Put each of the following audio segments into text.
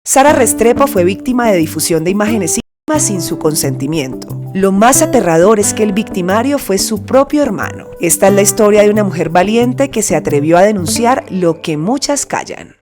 Sara Restrepo fue víctima de difusión de imágenes íntimas sin su consentimiento. Lo más aterrador es que el victimario fue su propio hermano. Esta es la historia de una mujer valiente que se atrevió a denunciar lo que muchas callan.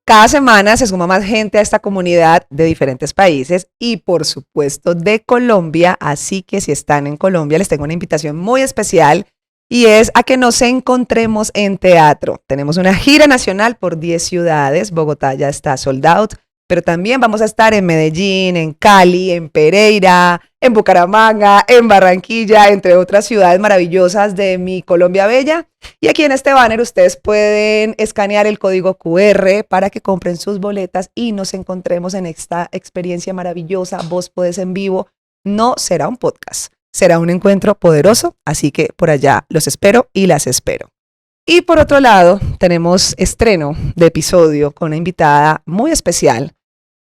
Cada semana se suma más gente a esta comunidad de diferentes países y por supuesto de Colombia, así que si están en Colombia les tengo una invitación muy especial y es a que nos encontremos en teatro. Tenemos una gira nacional por 10 ciudades, Bogotá ya está sold out, pero también vamos a estar en Medellín, en Cali, en Pereira, en Bucaramanga, en Barranquilla, entre otras ciudades maravillosas de mi Colombia Bella. Y aquí en este banner ustedes pueden escanear el código QR para que compren sus boletas y nos encontremos en esta experiencia maravillosa. Vos podés en vivo. No será un podcast, será un encuentro poderoso, así que por allá los espero y las espero. Y por otro lado, tenemos estreno de episodio con una invitada muy especial.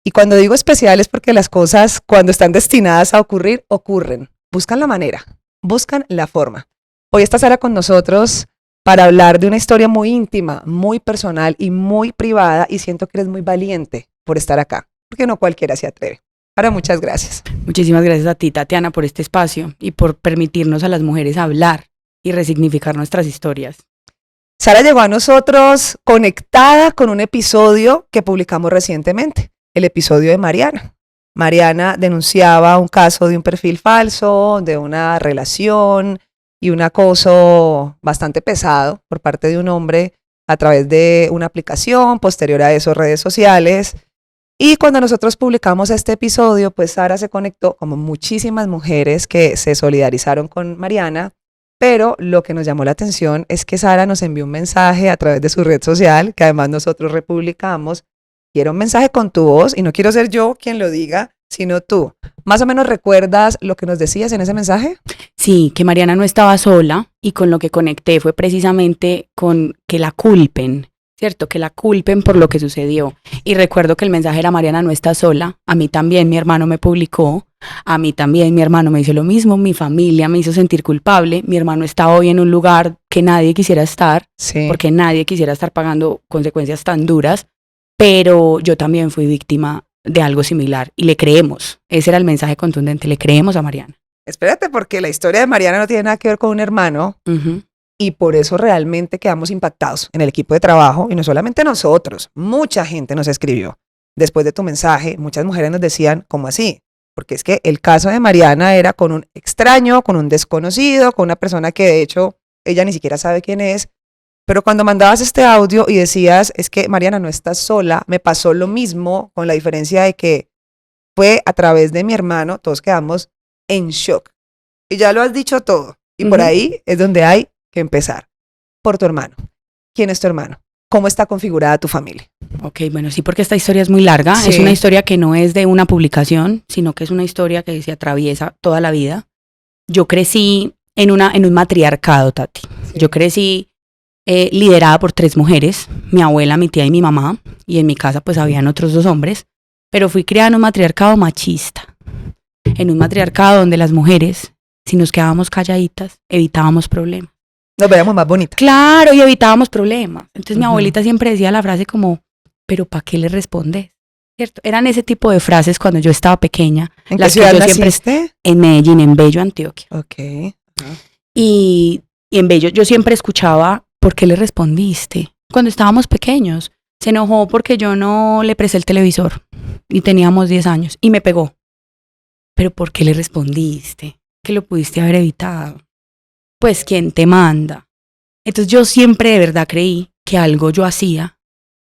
Y cuando digo especial es porque las cosas, cuando están destinadas a ocurrir, ocurren. Buscan la manera, buscan la forma. Hoy está Sara con nosotros para hablar de una historia muy íntima, muy personal y muy privada. Y siento que eres muy valiente por estar acá, porque no cualquiera se atreve. Sara, muchas gracias. Muchísimas gracias a ti, Tatiana, por este espacio y por permitirnos a las mujeres hablar y resignificar nuestras historias. Sara llegó a nosotros conectada con un episodio que publicamos recientemente, el episodio de Mariana. Mariana denunciaba un caso de un perfil falso, de una relación y un acoso bastante pesado por parte de un hombre a través de una aplicación, posterior a eso redes sociales. Y cuando nosotros publicamos este episodio, pues Sara se conectó, como muchísimas mujeres que se solidarizaron con Mariana. Pero lo que nos llamó la atención es que Sara nos envió un mensaje a través de su red social, que además nosotros republicamos, y era un mensaje con tu voz, y no quiero ser yo quien lo diga, sino tú. ¿Más o menos recuerdas lo que nos decías en ese mensaje? Sí, que Mariana no estaba sola y con lo que conecté fue precisamente con que la culpen, ¿cierto? Que la culpen por lo que sucedió. Y recuerdo que el mensaje era: Mariana no está sola, a mí también mi hermano me publicó, a mí también mi hermano me hizo lo mismo, mi familia me hizo sentir culpable, mi hermano está hoy en un lugar que nadie quisiera estar, Sí. porque nadie quisiera estar pagando consecuencias tan duras, pero yo también fui víctima de algo similar y le creemos. Ese era el mensaje contundente, le creemos a Mariana. Espérate, porque la historia de Mariana no tiene nada que ver con un hermano, y por eso realmente quedamos impactados en el equipo de trabajo, y no solamente nosotros, mucha gente nos escribió. Después de tu mensaje, muchas mujeres nos decían, ¿cómo así? Porque es que el caso de Mariana era con un extraño, con un desconocido, con una persona que de hecho ella ni siquiera sabe quién es. Pero cuando mandabas este audio y decías, es que Mariana no estás sola, me pasó lo mismo, con la diferencia de que fue a través de mi hermano, todos quedamos en shock. Y ya lo has dicho todo. Y por ahí es donde hay que empezar. Por tu hermano. ¿Quién es tu hermano? ¿Cómo está configurada tu familia? Ok, bueno, sí, porque esta historia es muy larga. Sí. Es una historia que no es de una publicación, sino que es una historia que se atraviesa toda la vida. Yo crecí en un matriarcado, Tati. Sí. Yo crecí liderada por 3 mujeres, mi abuela, mi tía y mi mamá, y en mi casa pues habían otros 2 hombres, pero fui criada en un matriarcado machista, en un matriarcado donde las mujeres, si nos quedábamos calladitas, evitábamos problemas. Nos veíamos más bonitas. Claro, y evitábamos problemas. Entonces mi abuelita siempre decía la frase como, pero ¿para qué le respondes? ¿Cierto? Eran ese tipo de frases cuando yo estaba pequeña. ¿En las qué ciudad que yo naciste? siempre en Medellín, en Bello, Antioquia. Ok. Y en Bello yo siempre escuchaba, ¿por qué le respondiste? Cuando estábamos pequeños, se enojó porque yo no le presté el televisor y teníamos 10 años y me pegó. ¿Pero por qué le respondiste? Que lo pudiste haber evitado. Pues, ¿quién te manda? Entonces yo siempre de verdad creí que algo yo hacía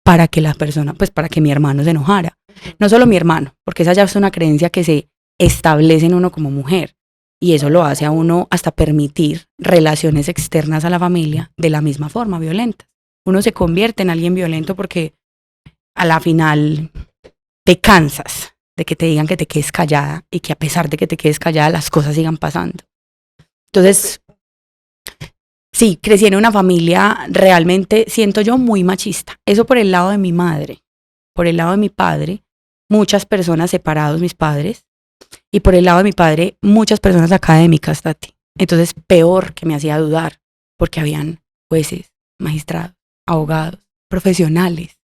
para que la persona, pues para que mi hermano se enojara. No solo mi hermano, porque esa ya es una creencia que se establece en uno como mujer. Y eso lo hace a uno hasta permitir relaciones externas a la familia de la misma forma, violentas. Uno se convierte en alguien violento porque a la final te cansas de que te digan que te quedes callada y que a pesar de que te quedes callada las cosas sigan pasando. Entonces, sí, crecí en una familia realmente, siento yo, muy machista. Eso por el lado de mi madre. Por el lado de mi padre, muchas personas separados, mis padres. Y por el lado de mi padre, muchas personas académicas, Tati. Entonces, peor, que me hacía dudar, porque habían jueces, magistrados, abogados, profesionales.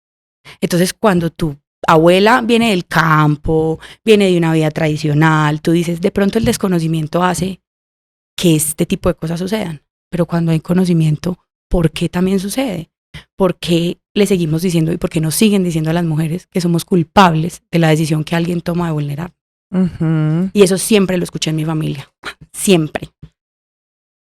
Entonces, cuando tú abuela viene del campo, viene de una vida tradicional, tú dices, de pronto el desconocimiento hace que este tipo de cosas sucedan, pero cuando hay conocimiento, ¿por qué también sucede? ¿Por qué le seguimos diciendo y por qué nos siguen diciendo a las mujeres que somos culpables de la decisión que alguien toma de vulnerar? Y eso siempre lo escuché en mi familia, siempre.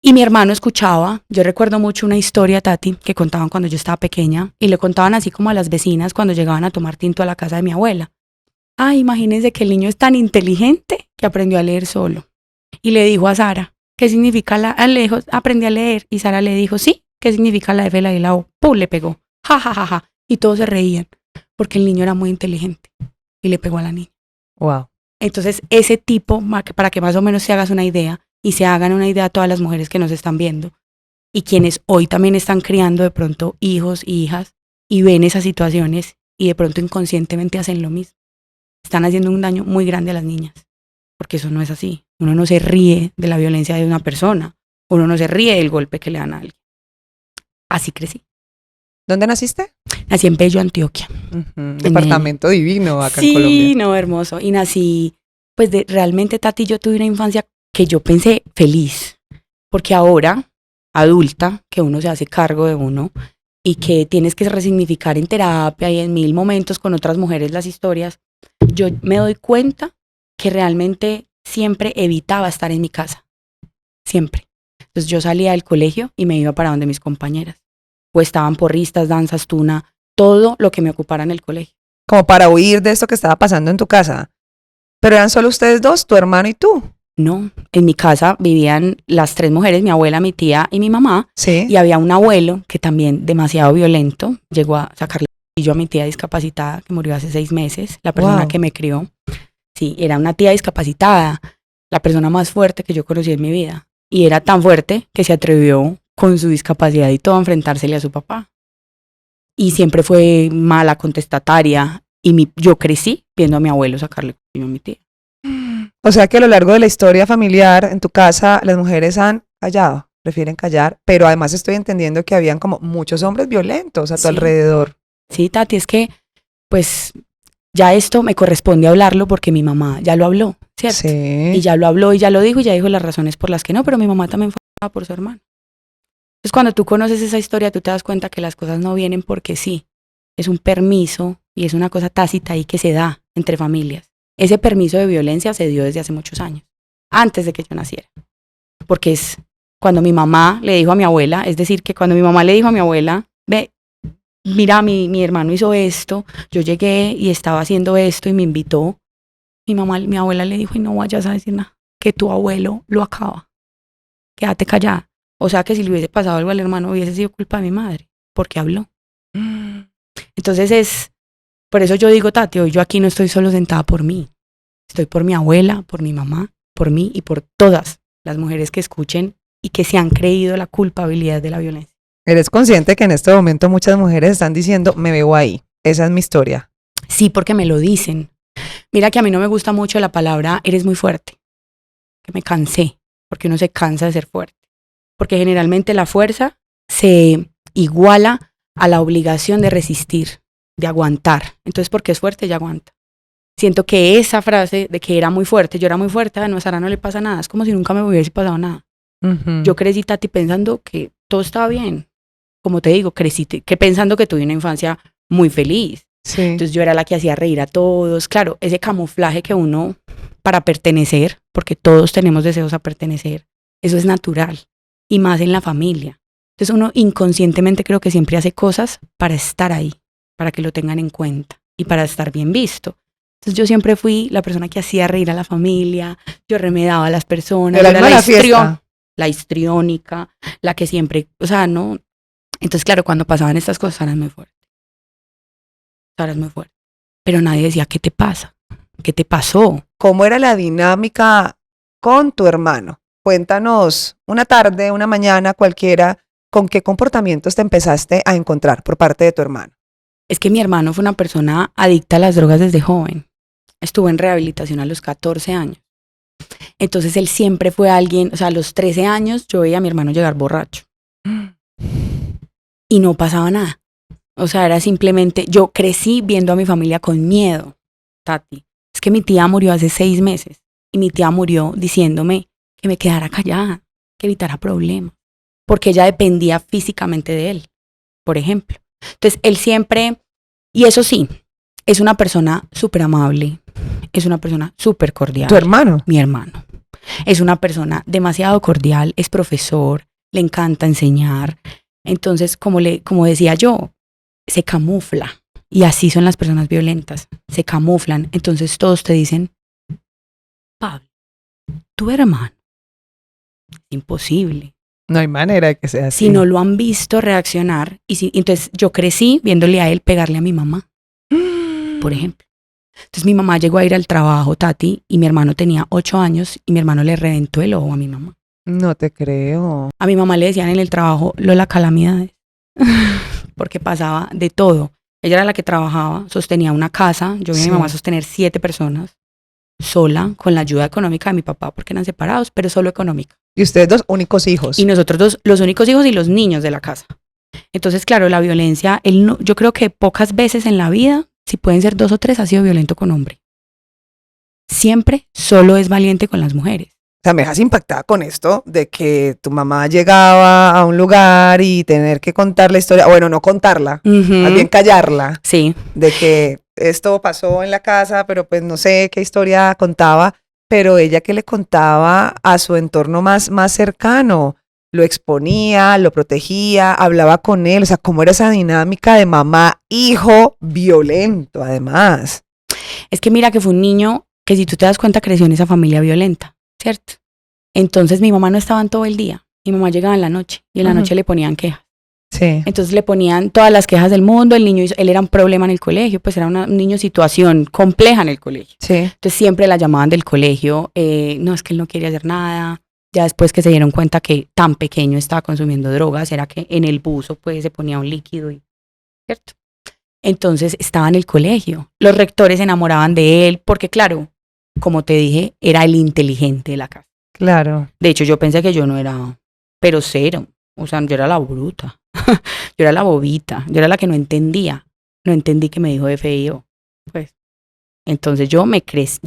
Y mi hermano escuchaba, yo recuerdo mucho una historia, Tati, que contaban cuando yo estaba pequeña, y le contaban así como a las vecinas cuando llegaban a tomar tinto a la casa de mi abuela. Ay, imagínense que el niño es tan inteligente que aprendió a leer solo. Y le dijo a Sara, ¿qué significa le dijo, aprendí a leer. Y Sara le dijo, sí, ¿qué significa la F, la I, la O? ¡Pum! Le pegó. Ja, ja, ja, ja. Y todos se reían, porque el niño era muy inteligente. Y le pegó a la niña. Wow. Entonces, ese tipo, para que más o menos se hagas una idea, y se hagan una idea a todas las mujeres que nos están viendo, y quienes hoy también están criando de pronto hijos y hijas, y ven esas situaciones, y de pronto inconscientemente hacen lo mismo. Están haciendo un daño muy grande a las niñas, porque eso no es así. Uno no se ríe de la violencia de una persona, uno no se ríe del golpe que le dan a alguien. Así crecí. ¿Dónde naciste? Nací en Bello, Antioquia. Departamento divino acá en Colombia. Sí, no, hermoso. Y nací, pues realmente, Tati, yo tuve una infancia que yo pensé feliz, porque ahora, adulta, que uno se hace cargo de uno y que tienes que resignificar en terapia y en 1000 momentos con otras mujeres las historias, yo me doy cuenta que realmente siempre evitaba estar en mi casa, siempre. Entonces yo salía del colegio y me iba para donde mis compañeras, o estaban porristas, danzas, tuna, todo lo que me ocupara en el colegio. Como para huir de esto que estaba pasando en tu casa. Pero eran solo ustedes dos, tu hermano y tú. No, en mi casa vivían las 3 mujeres, mi abuela, mi tía y mi mamá. Sí. Y había un abuelo que también demasiado violento, llegó a sacarle a mi tía discapacitada, que murió hace 6 meses, la persona que me crió. Sí, era una tía discapacitada, la persona más fuerte que yo conocí en mi vida. Y era tan fuerte que se atrevió con su discapacidad y todo a enfrentársele a su papá. Y siempre fue mala, contestataria. Y yo crecí viendo a mi abuelo sacarle a mi tía. O sea que a lo largo de la historia familiar en tu casa las mujeres han callado, prefieren callar, pero además estoy entendiendo que habían como muchos hombres violentos a tu alrededor. Sí, Tati, es que pues ya esto me corresponde hablarlo porque mi mamá ya lo habló, ¿cierto? Sí. Y ya lo habló y ya lo dijo y ya dijo las razones por las que no, pero mi mamá también fue por su hermano. Entonces cuando tú conoces esa historia tú te das cuenta que las cosas no vienen porque sí, es un permiso y es una cosa tácita ahí que se da entre familias. Ese permiso de violencia se dio desde hace muchos años, antes de que yo naciera. Porque es cuando mi mamá le dijo a mi abuela, es decir, que cuando mi mamá le dijo a mi abuela, ve, mira, mi hermano hizo esto, yo llegué y estaba haciendo esto y me invitó. Mi abuela le dijo, y no vayas a decir nada, que tu abuelo lo acaba, quédate callada. O sea que si le hubiese pasado algo al hermano hubiese sido culpa de mi madre, porque habló. Entonces por eso yo digo, Tati, hoy yo aquí no estoy solo sentada por mí, estoy por mi abuela, por mi mamá, por mí y por todas las mujeres que escuchen y que se han creído la culpabilidad de la violencia. ¿Eres consciente que en este momento muchas mujeres están diciendo, me veo ahí, esa es mi historia? Sí, porque me lo dicen. Mira que a mí no me gusta mucho la palabra eres muy fuerte, que me cansé, porque uno se cansa de ser fuerte. Porque generalmente la fuerza se iguala a la obligación de resistir, de aguantar. Entonces, porque es fuerte, ella aguanta. Siento que esa frase de que era muy fuerte, yo era muy fuerte, a Sara no le pasa nada, es como si nunca me hubiese pasado nada. Yo crecí, Tati, pensando que todo estaba bien. Como te digo, crecí que pensando que tuve una infancia muy feliz. Sí. Entonces yo era la que hacía reír a todos. Claro, ese camuflaje que uno, para pertenecer, porque todos tenemos deseos a pertenecer, eso es natural. Y más en la familia. Entonces uno inconscientemente creo que siempre hace cosas para estar ahí, para que lo tengan en cuenta y para estar bien visto. Entonces yo siempre fui la persona que hacía reír a la familia, yo remedaba a las personas, era la histriónica, la que siempre, o sea, no. Entonces claro, cuando pasaban estas cosas, Sara es muy fuerte. Sara es muy fuerte. Pero nadie decía, ¿qué te pasa? ¿Qué te pasó? ¿Cómo era la dinámica con tu hermano? Cuéntanos una tarde, una mañana, cualquiera, ¿con qué comportamientos te empezaste a encontrar por parte de tu hermano? Es que mi hermano fue una persona adicta a las drogas desde joven. Estuvo en rehabilitación a los 14 años. Entonces él siempre fue alguien, o sea, a los 13 años yo veía a mi hermano llegar borracho. Y no pasaba nada. O sea, era simplemente, yo crecí viendo a mi familia con miedo, Tati. Es que mi tía murió hace 6 meses y mi tía murió diciéndome que me quedara callada, que evitara problemas, porque ella dependía físicamente de él, por ejemplo. Entonces, él siempre, y eso sí, es una persona súper amable, es una persona súper cordial. ¿Tu hermano? Mi hermano. Es una persona demasiado cordial, es profesor, le encanta enseñar. Entonces, como decía yo, se camufla. Y así son las personas violentas, se camuflan. Entonces todos te dicen, Pablo, tu hermano, imposible. No hay manera de que sea así. Si no lo han visto reaccionar, entonces yo crecí viéndole a él pegarle a mi mamá, por ejemplo. Entonces mi mamá llegó a ir al trabajo, Tati, y mi hermano tenía 8 años y mi hermano le reventó el ojo a mi mamá. No te creo. A mi mamá le decían en el trabajo Lola Calamidades, porque pasaba de todo. Ella era la que trabajaba, sostenía una casa, yo vi a mi mamá sostener 7 personas, sola, con la ayuda económica de mi papá, porque eran separados, pero solo económica. ¿Y ustedes 2 únicos hijos? Y nosotros 2, los únicos hijos y los niños de la casa. Entonces, claro, la violencia, yo creo que pocas veces en la vida, si pueden ser 2 o 3, ha sido violento con hombre. Siempre solo es valiente con las mujeres. O sea, me dejas impactada con esto de que tu mamá llegaba a un lugar y tener que contar la historia, bueno, no contarla, más bien callarla. Sí. De que esto pasó en la casa, pero pues no sé qué historia contaba, pero ella que le contaba a su entorno más cercano, lo exponía, lo protegía, hablaba con él, o sea, cómo era esa dinámica de mamá-hijo violento, además. Es que mira que fue un niño que, si tú te das cuenta, creció en esa familia violenta, ¿cierto? Entonces mi mamá no estaba en todo el día, mi mamá llegaba en la noche y en la noche le ponían quejas. Sí. Entonces le ponían todas las quejas del mundo, él era un problema en el colegio, pues era un niño situación compleja en el colegio. Sí. Entonces siempre la llamaban del colegio, no, es que él no quería hacer nada. Ya después que se dieron cuenta que tan pequeño estaba consumiendo drogas, era que en el buzo pues se ponía un líquido, ¿cierto? Entonces estaba en el colegio, los rectores se enamoraban de él, porque claro, como te dije, era el inteligente de la casa. Claro. De hecho, yo pensé que yo no era, pero cero, o sea, yo era la bruta. Yo era la bobita, yo era la que no entendía. No entendí que me dijo FIO. Pues, entonces yo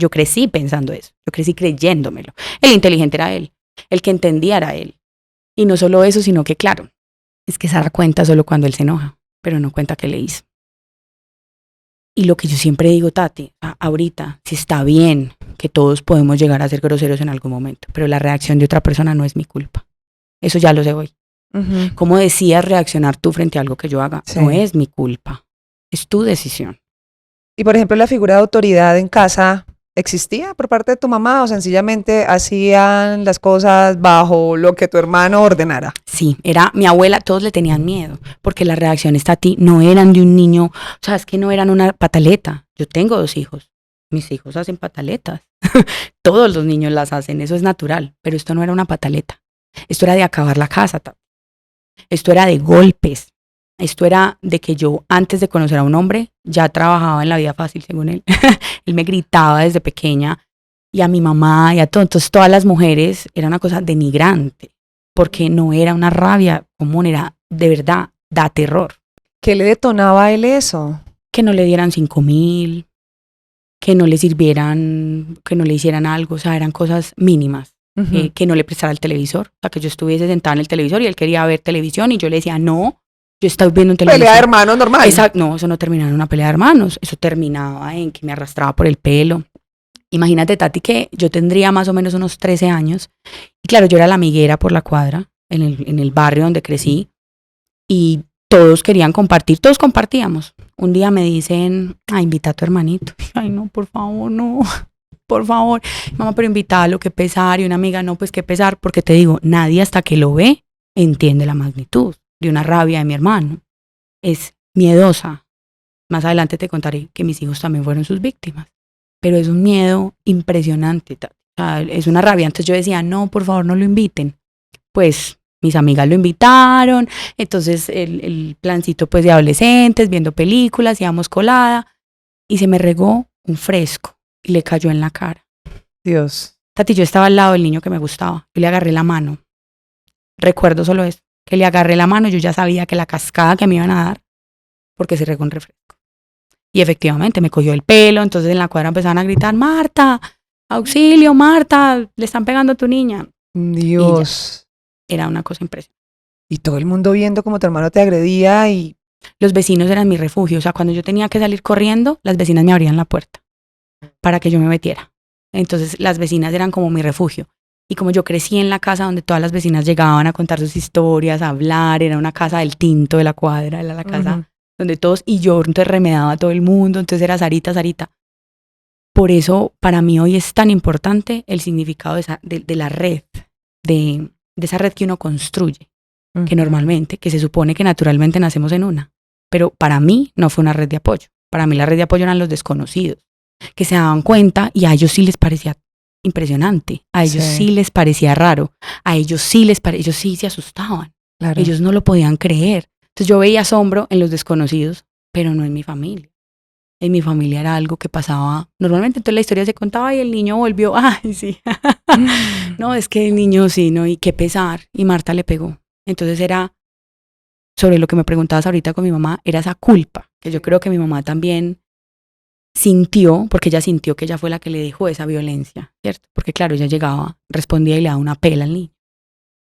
crecí pensando eso. Yo crecí creyéndomelo. El inteligente era él. El que entendía era él. Y no solo eso, sino que, claro, es que se da cuenta solo cuando él se enoja, pero no cuenta qué le hizo. Y lo que yo siempre digo, Tati, ahorita, si está bien que todos podemos llegar a ser groseros en algún momento, pero la reacción de otra persona no es mi culpa. Eso ya lo sé hoy. ¿Cómo decías reaccionar tú frente a algo que yo haga? Sí. No es mi culpa, es tu decisión. Y por ejemplo, la figura de autoridad en casa, ¿existía por parte de tu mamá o sencillamente hacían las cosas bajo lo que tu hermano ordenara? Sí, era mi abuela, todos le tenían miedo, porque las reacciones, Tati, no eran de un niño, o sea, es que no eran una pataleta. Yo tengo 2 hijos, mis hijos hacen pataletas, todos los niños las hacen, eso es natural, pero esto no era una pataleta, esto era de acabar la casa, Tati. Esto era de golpes, esto era de que yo, antes de conocer a un hombre, ya trabajaba en la vida fácil, según él. Él me gritaba desde pequeña, y a mi mamá y a todos. Entonces todas las mujeres, era una cosa denigrante, porque no era una rabia común, era de verdad, da terror. ¿Qué le detonaba a él eso? Que no le dieran 5,000, que no le sirvieran, que no le hicieran algo, o sea, eran cosas mínimas. Que no le prestara el televisor, o sea, que yo estuviese sentada en el televisor y él quería ver televisión y yo le decía, no, yo estoy viendo un televisor. ¿Pelea de hermanos normal? No, eso no terminaba en una pelea de hermanos, eso terminaba en que me arrastraba por el pelo. Imagínate, Tati, que yo tendría más o menos unos 13 años y claro, yo era la amiguera por la cuadra, en el barrio donde crecí, y todos querían compartir, todos compartíamos. Un día me dicen, invita a tu hermanito. Ay, no, por favor, no. Por favor, mamá, pero invítalo, qué pesar. Y una amiga, no, pues qué pesar, porque te digo, nadie hasta que lo ve entiende la magnitud de una rabia de mi hermano. Es miedosa. Más adelante te contaré que mis hijos también fueron sus víctimas. Pero es un miedo impresionante. O sea, es una rabia. Entonces yo decía, no, por favor, no lo inviten. Pues mis amigas lo invitaron. Entonces el plancito pues de adolescentes, viendo películas, íbamos colada. Y se me regó un fresco. Y le cayó en la cara. Dios. Tati, yo estaba al lado del niño que me gustaba. Yo le agarré la mano. Recuerdo solo eso. Que le agarré la mano, yo ya sabía que la cascada que me iban a dar porque se regó un refresco. Y efectivamente me cogió el pelo, entonces en la cuadra empezaban a gritar, Marta, auxilio, Marta, le están pegando a tu niña. Dios. Era una cosa impresionante. Y todo el mundo viendo cómo tu hermano te agredía y... Los vecinos eran mi refugio, o sea, cuando yo tenía que salir corriendo, las vecinas me abrían la puerta para que yo me metiera. Entonces las vecinas eran como mi refugio. Y como yo crecí en la casa donde todas las vecinas llegaban a contar sus historias, a hablar, era una casa del tinto de la cuadra, era la casa donde todos, y yo entonces remedaba a todo el mundo, entonces era Sarita, Sarita. Por eso para mí hoy es tan importante el significado de la red, de esa red que uno construye, que normalmente, que se supone que naturalmente nacemos en una. Pero para mí no fue una red de apoyo. Para mí la red de apoyo eran los desconocidos, que se daban cuenta y a ellos sí les parecía impresionante, a ellos sí les parecía raro, a ellos sí ellos sí se asustaban, claro. Ellos no lo podían creer. Entonces yo veía asombro en los desconocidos, pero no en mi familia. En mi familia era algo que pasaba normalmente, entonces la historia se contaba y el niño volvió, ay sí, no, es que el niño sí, no, y qué pesar, y Marta le pegó. Entonces era, sobre lo que me preguntabas ahorita con mi mamá, era esa culpa, que yo creo que mi mamá también sintió, porque ella sintió que ella fue la que le dejó esa violencia, ¿cierto? Porque claro, ella llegaba, respondía y le daba una pela al niño.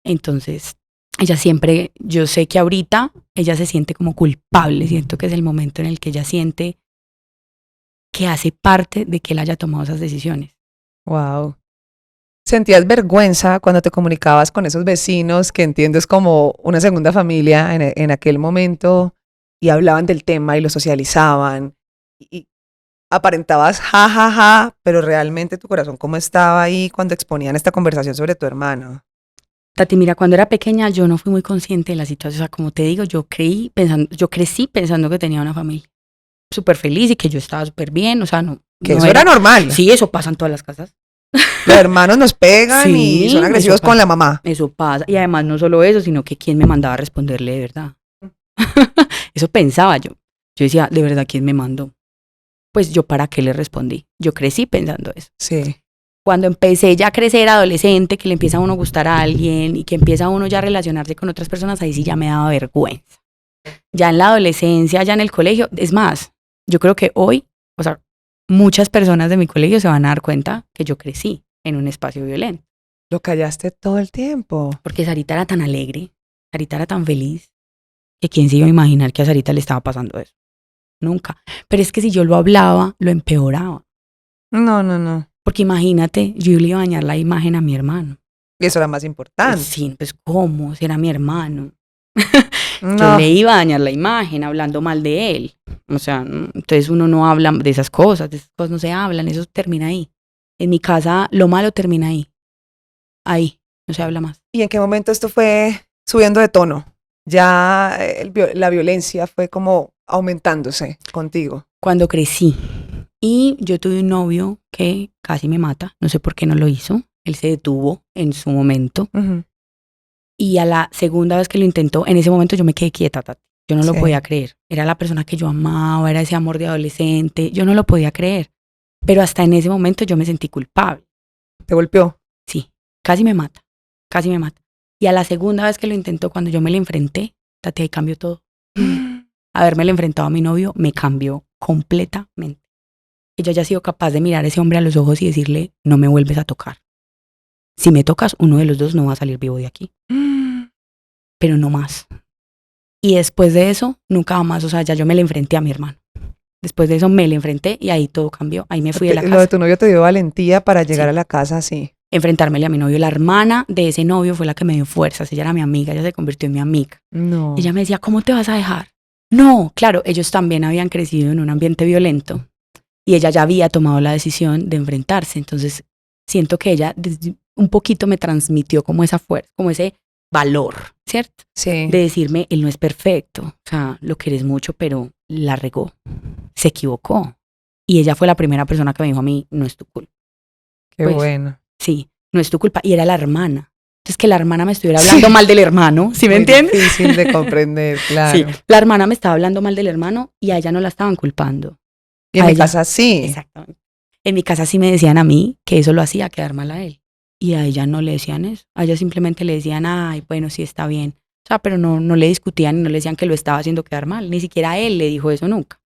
Entonces, ella siempre, yo sé que ahorita ella se siente como culpable, siento que es el momento en el que ella siente que hace parte de que él haya tomado esas decisiones. Wow. ¿Sentías vergüenza cuando te comunicabas con esos vecinos que entiendo es como una segunda familia en aquel momento y hablaban del tema y lo socializaban y aparentabas ja, pero realmente tu corazón cómo estaba ahí cuando exponían esta conversación sobre tu hermano? Tati, mira, cuando era pequeña yo no fui muy consciente de la situación, o sea, como te digo, yo crecí pensando que tenía una familia súper feliz y que yo estaba súper bien, o sea, no. Que no eso era normal. Sí, eso pasa en todas las casas. Los hermanos nos pegan Sí, y son agresivos con la mamá. Eso pasa, y además no solo eso, sino que quién me mandaba a responderle de verdad. Eso pensaba yo. Yo decía, ¿de verdad quién me mandó? Pues yo, ¿para qué le respondí? Yo crecí pensando eso. Sí. Cuando empecé ya a crecer adolescente, que le empieza a uno a gustar a alguien y que empieza uno ya a relacionarse con otras personas, ahí sí ya me daba vergüenza. Ya en la adolescencia, ya en el colegio, es más, yo creo que hoy, o sea, muchas personas de mi colegio se van a dar cuenta que yo crecí en un espacio violento. Lo callaste todo el tiempo. Porque Sarita era tan alegre, Sarita era tan feliz, que quién se iba a imaginar que a Sarita le estaba pasando eso. Nunca. Pero es que si yo lo hablaba, lo empeoraba. No. Porque imagínate, yo le iba a dañar la imagen a mi hermano. Y eso era más importante. Sí, pues ¿cómo? Si era mi hermano. No. Yo le iba a dañar la imagen hablando mal de él. O sea, entonces uno no habla de esas cosas no se hablan, eso termina ahí. En mi casa lo malo termina ahí. Ahí, no se habla más. ¿Y en qué momento esto fue subiendo de tono? Ya la violencia fue como aumentándose contigo. Cuando crecí. Y yo tuve un novio que casi me mata, no sé por qué no lo hizo. Él se detuvo en su momento. Y a la segunda vez que lo intentó, en ese momento yo me quedé quieta, Tati. Yo no lo podía creer. Era la persona que yo amaba, era ese amor de adolescente. Yo no lo podía creer. Pero hasta en ese momento yo me sentí culpable. ¿Te golpeó? Sí, casi me mata. Y a la segunda vez que lo intentó, cuando yo me le enfrenté, Tati, ahí cambió todo. Haberme enfrentado a mi novio me cambió completamente. Que yo haya sido capaz de mirar a ese hombre a los ojos y decirle, no me vuelves a tocar. Si me tocas, uno de los dos no va a salir vivo de aquí. Pero no más. Y después de eso, nunca más, o sea, ya yo me le enfrenté a mi hermano. Después de eso me le enfrenté y ahí todo cambió. Ahí me fui de la casa. Lo de tu novio te dio valentía para llegar a la casa así. Enfrentármele a mi novio. La hermana de ese novio fue la que me dio fuerzas. Ella era mi amiga, ella se convirtió en mi amiga. No. Ella me decía, ¿cómo te vas a dejar? No, claro, ellos también habían crecido en un ambiente violento y ella ya había tomado la decisión de enfrentarse. Entonces, siento que ella un poquito me transmitió como esa fuerza, como ese valor, ¿cierto? Sí. De decirme, él no es perfecto, o sea, lo quieres mucho, pero la regó, se equivocó. Y ella fue la primera persona que me dijo a mí, no es tu culpa. Qué bueno. Sí, no es tu culpa. Y era la hermana. Entonces, que la hermana me estuviera hablando mal del hermano, ¿sí me entiendes? Difícil de comprender, claro. Sí, la hermana me estaba hablando mal del hermano y a ella no la estaban culpando. Y en mi casa sí. Exactamente. En mi casa sí me decían a mí que eso lo hacía quedar mal a él. Y a ella no le decían eso. A ella simplemente le decían, ay, bueno, sí está bien. O sea, pero no le discutían y no le decían que lo estaba haciendo quedar mal. Ni siquiera él le dijo eso nunca.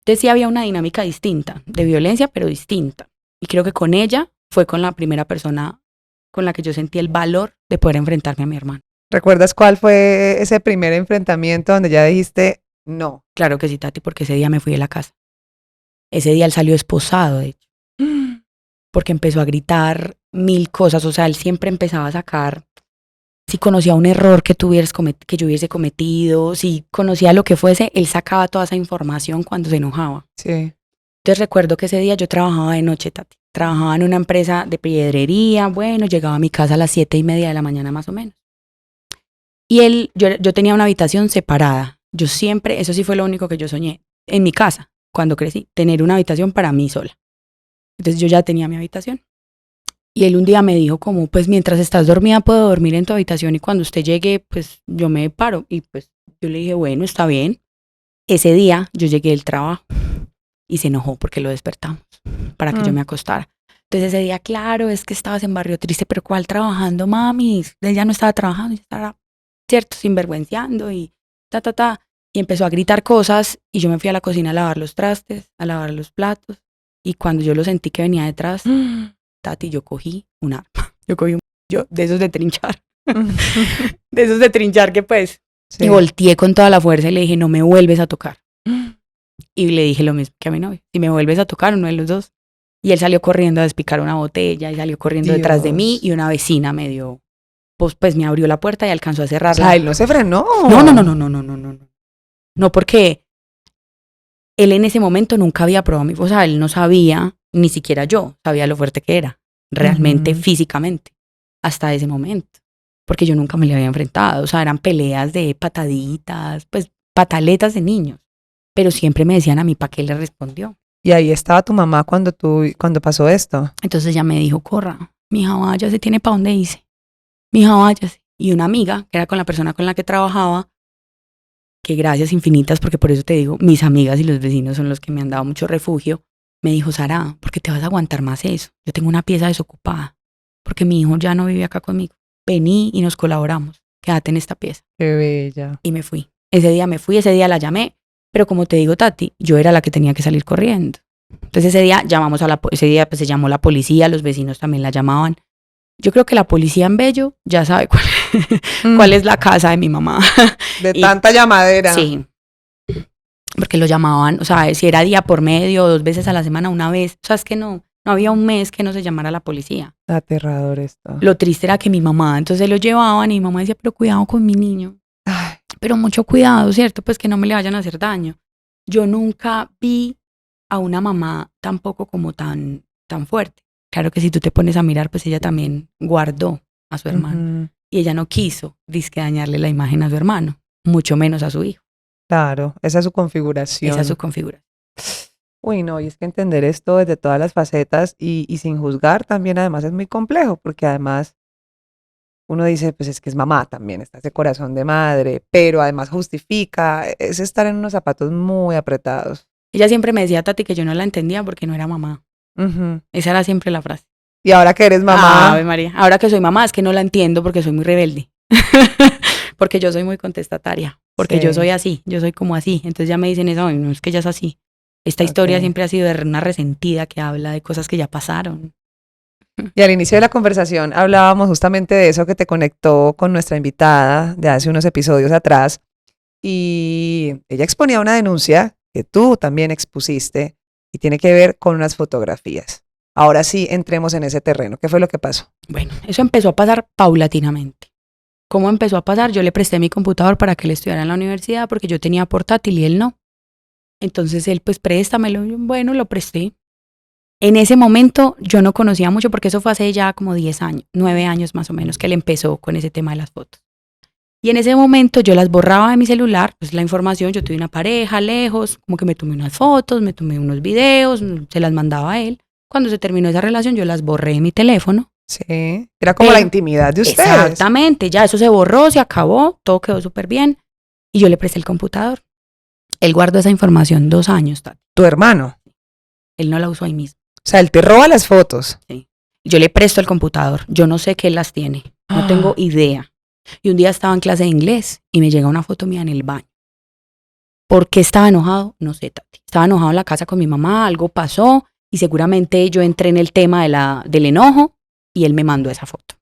Entonces sí había una dinámica distinta, de violencia, pero distinta. Y creo que con ella fue con la primera persona con la que yo sentí el valor de poder enfrentarme a mi hermano. ¿Recuerdas cuál fue ese primer enfrentamiento donde ya dijiste no? Claro que sí, Tati, porque ese día me fui de la casa. Ese día él salió esposado, de hecho. Porque empezó a gritar 1000 cosas. O sea, él siempre empezaba a sacar, si conocía un error que yo hubiese cometido, si conocía lo que fuese, él sacaba toda esa información cuando se enojaba. Sí. Entonces recuerdo que ese día yo trabajaba de noche, Tati. Trabajaba en una empresa de piedrería. Bueno, llegaba a mi casa a las 7:30 de la mañana más o menos. Y yo tenía una habitación separada. Yo siempre, eso sí fue lo único que yo soñé en mi casa, cuando crecí, tener una habitación para mí sola. Entonces yo ya tenía mi habitación. Y él un día me dijo como, pues mientras estás dormida puedo dormir en tu habitación y cuando usted llegue, pues yo me paro. Y pues yo le dije, bueno, está bien. Ese día yo llegué del trabajo y se enojó porque lo despertamos para que yo me acostara. Entonces ese día, claro, es que estabas en Barrio Triste, pero ¿cuál trabajando, mami? Ella no estaba trabajando, ella estaba, cierto, sinvergüenciando y Y empezó a gritar cosas y yo me fui a la cocina a lavar los trastes, a lavar los platos. Y cuando yo lo sentí que venía detrás, Tati, yo cogí un arma. Yo cogí de esos de trinchar. De esos de trinchar que pues. Sí. Y volteé con toda la fuerza y le dije, no me vuelves a tocar. Y le dije lo mismo que a mi novio. Si me vuelves a tocar, uno de los dos. Y él salió corriendo a despicar una botella y salió corriendo detrás de mí y una vecina me dio, pues me abrió la puerta y alcanzó a cerrarla. O sea, él no se frenó. No. No, porque él en ese momento nunca había probado o sea, él no sabía, ni siquiera yo, sabía lo fuerte que era, realmente, físicamente, hasta ese momento. Porque yo nunca me le había enfrentado, o sea, eran peleas de pataditas, pues pataletas de niños. Pero siempre me decían a mí, ¿para qué le respondió? Y ahí estaba tu mamá cuando pasó esto. Entonces ella me dijo, corra, mija, váyase, tiene para dónde irse. Mija, váyase. Y una amiga, que era con la persona con la que trabajaba, que gracias infinitas, porque por eso te digo, mis amigas y los vecinos son los que me han dado mucho refugio, me dijo, Sara, ¿por qué te vas a aguantar más eso? Yo tengo una pieza desocupada, porque mi hijo ya no vive acá conmigo. Vení y nos colaboramos, quédate en esta pieza. Qué bella. Y me fui. Ese día la llamé, pero como te digo, Tati, yo era la que tenía que salir corriendo. Entonces ese día pues se llamó la policía, los vecinos también la llamaban. Yo creo que la policía en Bello ya sabe cuál es la casa de mi mamá. De tanta llamadera. Sí. Porque lo llamaban, o sea, si era día por medio, 2 veces a la semana, una vez. O sea, es que no había un mes que no se llamara a la policía. Aterrador esto. Lo triste era que mi mamá, entonces lo llevaban y mi mamá decía, pero cuidado con mi niño. Ay. Pero mucho cuidado, ¿cierto? Pues que no me le vayan a hacer daño. Yo nunca vi a una mamá tampoco como tan fuerte. Claro que si tú te pones a mirar, pues ella también guardó a su hermano. Y ella no quiso, dizque, dañarle la imagen a su hermano, mucho menos a su hijo. Claro, esa es su configuración. Uy, no, y es que entender esto desde todas las facetas y sin juzgar también además es muy complejo, porque además uno dice, pues es que es mamá también, está ese corazón de madre, pero además justifica, es estar en unos zapatos muy apretados. Ella siempre me decía, Tati, que yo no la entendía porque no era mamá. Esa era siempre la frase. Y ahora que eres mamá. Ave María. Ahora que soy mamá es que no la entiendo porque soy muy rebelde. Porque yo soy muy contestataria. Porque yo soy así, yo soy como así. Entonces ya me dicen eso, no es que ella es así. Esta historia siempre ha sido de una resentida que habla de cosas que ya pasaron. Y al inicio de la conversación hablábamos justamente de eso que te conectó con nuestra invitada de hace unos episodios atrás. Y ella exponía una denuncia que tú también expusiste y tiene que ver con unas fotografías. Ahora sí, entremos en ese terreno. ¿Qué fue lo que pasó? Bueno, eso empezó a pasar paulatinamente. ¿Cómo empezó a pasar? Yo le presté mi computador para que él estudiara en la universidad porque yo tenía portátil y él no. Entonces él, pues préstamelo. Bueno, lo presté. En ese momento yo no conocía mucho porque eso fue hace ya como 10 años, 9 años más o menos que él empezó con ese tema de las fotos. Y en ese momento yo las borraba de mi celular, pues la información, yo tuve una pareja lejos, como que me tomé unas fotos, me tomé unos videos, se las mandaba a él. Cuando se terminó esa relación yo las borré de mi teléfono. Sí, era como la intimidad de ustedes. Exactamente, ya eso se borró, se acabó, todo quedó súper bien y yo le presté el computador. Él guardó esa información 2 años, Tati. ¿Tu hermano? Él no la usó ahí mismo. O sea, él te roba las fotos. Sí. Yo le presto el computador, yo no sé qué él las tiene, no tengo idea. Y un día estaba en clase de inglés y me llega una foto mía en el baño. ¿Por qué estaba enojado? No sé, Tati. Estaba enojado en la casa con mi mamá, algo pasó y seguramente yo entré en el tema del enojo y él me mandó esa foto.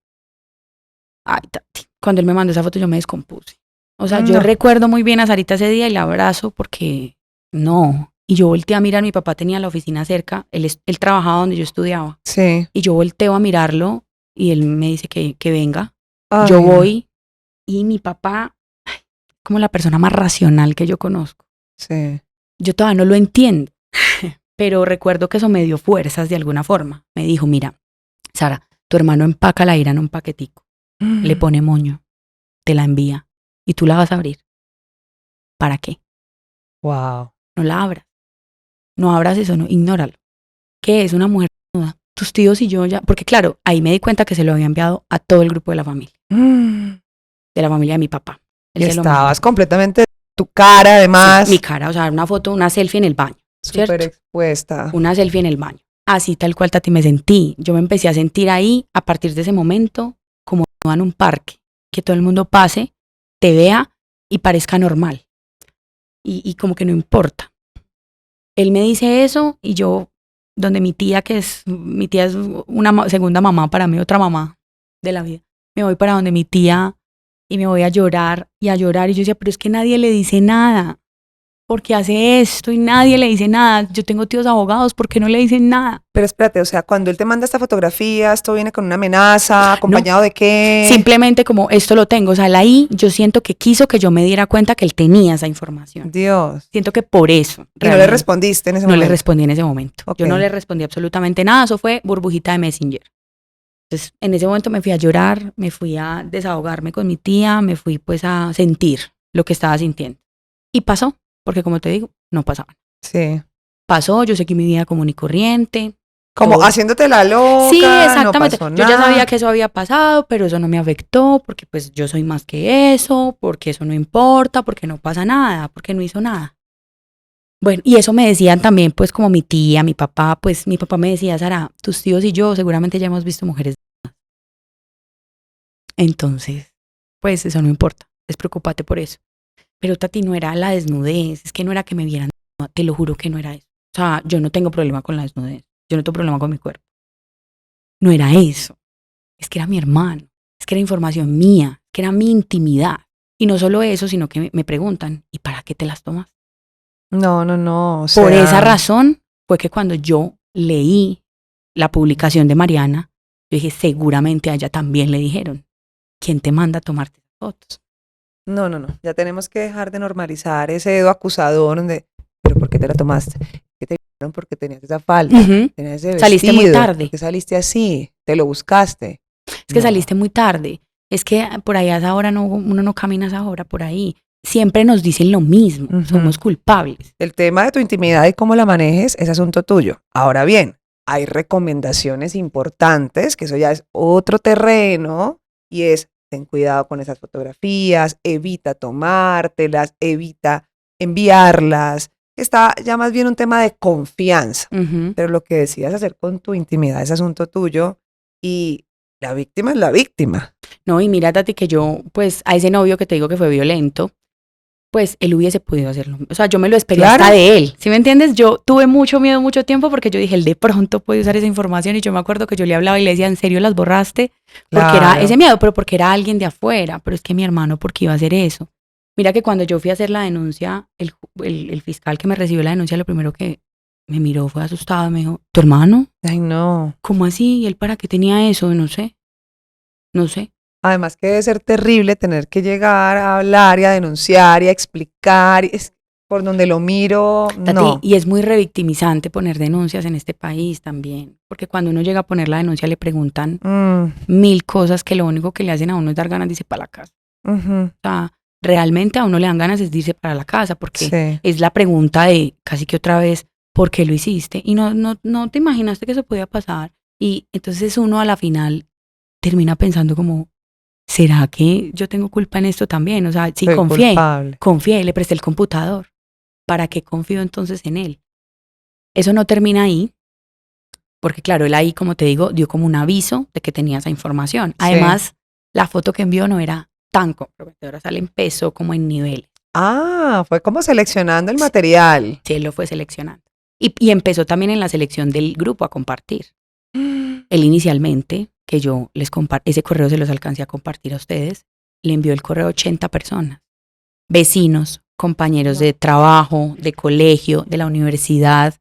Ay, Tati, cuando él me mandó esa foto yo me descompuse. O sea, yo recuerdo muy bien a Sarita ese día y la abrazo porque no. Y yo volteé a mirar, mi papá tenía la oficina cerca, él trabajaba donde yo estudiaba. Sí. Y yo volteo a mirarlo y él me dice que venga. Ay, yo no. voy y mi papá, como la persona más racional que yo conozco. Sí. Yo todavía no lo entiendo, pero recuerdo que eso me dio fuerzas de alguna forma. Me dijo, mira, Sara, tu hermano empaca la ira en un paquetico, le pone moño, te la envía y tú la vas a abrir. ¿Para qué? Wow. No la abras. No abras eso, no, ignóralo. ¿Qué es una mujer desnuda? Tus tíos y yo ya, porque claro, ahí me di cuenta que se lo había enviado a todo el grupo de la familia, de la familia de mi papá. Él Y se lo mandó. estabas completamente tu cara, además. Sí, mi cara, o sea, una foto, una selfie en el baño, súper ¿cierto? expuesta. Una selfie en el baño. Así tal cual, Tati, me sentí. Yo me empecé a sentir ahí, a partir de ese momento, como en un parque, que todo el mundo pase, te vea y parezca normal. Y como que no importa. Él me dice eso y yo, donde mi tía es una segunda mamá para mí, otra mamá de la vida, me voy para donde mi tía y me voy a llorar. Y yo decía, pero es que nadie le dice nada. ¿Por qué hace esto? Y nadie le dice nada. Yo tengo tíos abogados, ¿por qué no le dicen nada? Pero espérate, o sea, cuando él te manda esta fotografía, esto viene con una amenaza, acompañado de qué. Simplemente como esto lo tengo. O sea, ahí yo siento que quiso que yo me diera cuenta que él tenía esa información. Dios. Siento que por eso. Y no le respondiste en ese momento. No le respondí en ese momento. Ok. Yo no le respondí absolutamente nada. Eso fue burbujita de Messenger. Entonces, en ese momento me fui a llorar, me fui a desahogarme con mi tía, me fui pues a sentir lo que estaba sintiendo. Y pasó, porque como te digo, no pasaba. Sí. Pasó, yo seguí mi vida común y corriente. Como haciéndote la loca. Sí, exactamente. No pasó Yo ya nada. sabía que eso había pasado, pero eso no me afectó, porque pues yo soy más que eso, porque eso no importa, porque no pasa nada, porque no hizo nada. Bueno, y eso me decían también, pues, como mi tía, mi papá, pues, mi papá me decía, Sara, tus tíos y yo seguramente ya hemos visto mujeres. Entonces, pues, eso no importa, despreocúpate por eso. Pero, Tati, no era la desnudez, es que no era que me vieran, te lo juro que no era eso. O sea, yo no tengo problema con la desnudez, yo no tengo problema con mi cuerpo. No era eso, es que era mi hermano, es que era información mía, que era mi intimidad. Y no solo eso, sino que me preguntan, ¿y para qué te las tomas? No. O sea, Por esa razón fue que cuando yo leí la publicación de Mariana, yo dije, seguramente a ella también le dijeron, ¿quién te manda a tomarte fotos? No. Ya tenemos que dejar de normalizar ese dedo acusador donde, ¿pero por qué te la tomaste? ¿Qué te vieron porque tenías esa falda? Ujú. Tenías ese vestido. Saliste muy tarde. ¿Por qué saliste así? ¿Te lo buscaste? Es que saliste muy tarde. Es que por allá a esa hora uno no camina a esa hora por ahí. Siempre nos dicen lo mismo, somos culpables. El tema de tu intimidad y cómo la manejes es asunto tuyo. Ahora bien, hay recomendaciones importantes, que eso ya es otro terreno, y es, ten cuidado con esas fotografías, evita tomártelas, evita enviarlas. Está ya más bien un tema de confianza. Pero lo que decidas hacer con tu intimidad es asunto tuyo y la víctima es la víctima. No, y mira, Tati, que yo, pues, a ese novio que te digo que fue violento, pues él hubiese podido hacerlo. O sea, yo me lo esperé hasta de él. ¿Sí me entiendes? Yo tuve mucho miedo mucho tiempo porque yo dije, él de pronto puede usar esa información. Y yo me acuerdo que yo le hablaba y le decía, ¿en serio las borraste? Porque era ese miedo, pero porque era alguien de afuera. Pero es que mi hermano, ¿por qué iba a hacer eso? Mira que cuando yo fui a hacer la denuncia, el fiscal que me recibió la denuncia, lo primero que me miró fue asustado. Me dijo, ¿tu hermano? Ay, no. ¿Cómo así? ¿Y él para qué tenía eso? No sé. Además que debe ser terrible tener que llegar a hablar y a denunciar y a explicar. Es por donde lo miro, Tati, no. y es muy revictimizante poner denuncias en este país también. Porque cuando uno llega a poner la denuncia le preguntan 1000 cosas que lo único que le hacen a uno es dar ganas de irse para la casa. O sea, realmente a uno le dan ganas de irse para la casa porque es la pregunta de casi que otra vez, ¿por qué lo hiciste? Y no te imaginaste que eso podía pasar. Y entonces uno a la final termina pensando como, ¿será que yo tengo culpa en esto también? O sea, sí, confié, le presté el computador. ¿Para qué confío entonces en él? Eso no termina ahí, porque claro, él ahí, como te digo, dio como un aviso de que tenía esa información. Además, la foto que envió no era tan comprometedora. O sea, él empezó como en niveles. Ah, fue como seleccionando el material. Sí, él lo fue seleccionando. Y empezó también en la selección del grupo a compartir. Él inicialmente, que yo les ese correo se los alcancé a compartir a ustedes, le envió el correo a 80 personas. Vecinos, compañeros de trabajo, de colegio, de la universidad.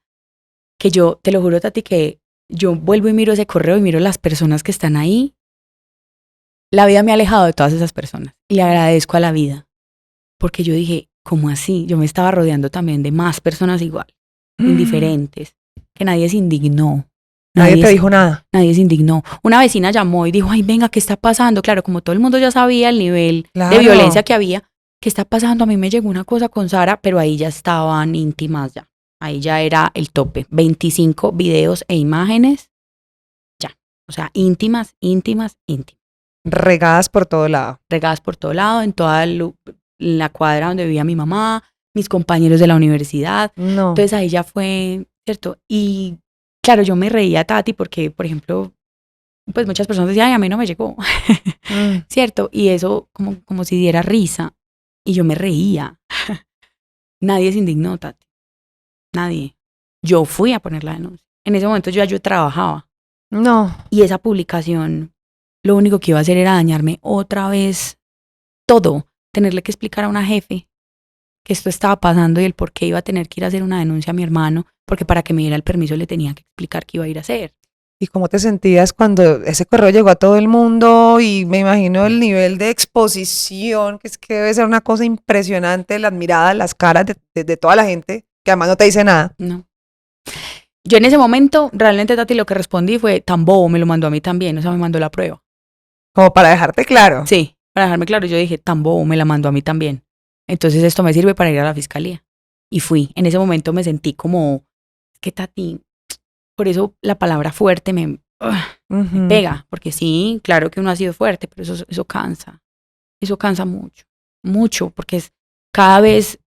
Que yo, te lo juro, Tati, que yo vuelvo y miro ese correo y miro las personas que están ahí. La vida me ha alejado de todas esas personas. Y le agradezco a la vida. Porque yo dije, ¿cómo así? Yo me estaba rodeando también de más personas igual, indiferentes, que nadie se indignó. Nadie te dijo nada. Nadie se indignó. Una vecina llamó y dijo, ay, venga, ¿qué está pasando? Claro, como todo el mundo ya sabía el nivel de violencia que había, ¿qué está pasando? A mí me llegó una cosa con Sara, pero ahí ya estaban íntimas ya. Ahí ya era el tope. 25 videos e imágenes, ya. O sea, íntimas. Regadas por todo lado. Regadas por todo lado, en toda la cuadra donde vivía mi mamá, mis compañeros de la universidad. No. Entonces ahí ya fue, ¿cierto? Y claro, yo me reía, Tati, porque, por ejemplo, pues muchas personas decían, ay, a mí no me llegó, ¿cierto? Y eso como si diera risa. Y yo me reía. Nadie se indignó, Tati. Nadie. Yo fui a poner la denuncia. En ese momento yo trabajaba. No. Y esa publicación, lo único que iba a hacer era dañarme otra vez todo. Tenerle que explicar a una jefe que esto estaba pasando y el por qué iba a tener que ir a hacer una denuncia a mi hermano, porque para que me diera el permiso le tenía que explicar qué iba a ir a hacer. ¿Y cómo te sentías cuando ese correo llegó a todo el mundo? Y me imagino el nivel de exposición, que es que debe ser una cosa impresionante, las miradas, las caras de toda la gente, que además no te dice nada. No. Yo en ese momento, realmente, Tati, lo que respondí fue, tan bobo, me lo mandó a mí también, o sea, me mandó la prueba. Como para dejarte claro. Sí, para dejarme claro, yo dije, tan bobo, me la mandó a mí también. Entonces esto me sirve para ir a la fiscalía. Y fui. En ese momento me sentí como, que Tati, por eso la palabra fuerte me pega, porque sí, claro que uno ha sido fuerte, pero eso cansa. Eso cansa mucho, porque es cada vez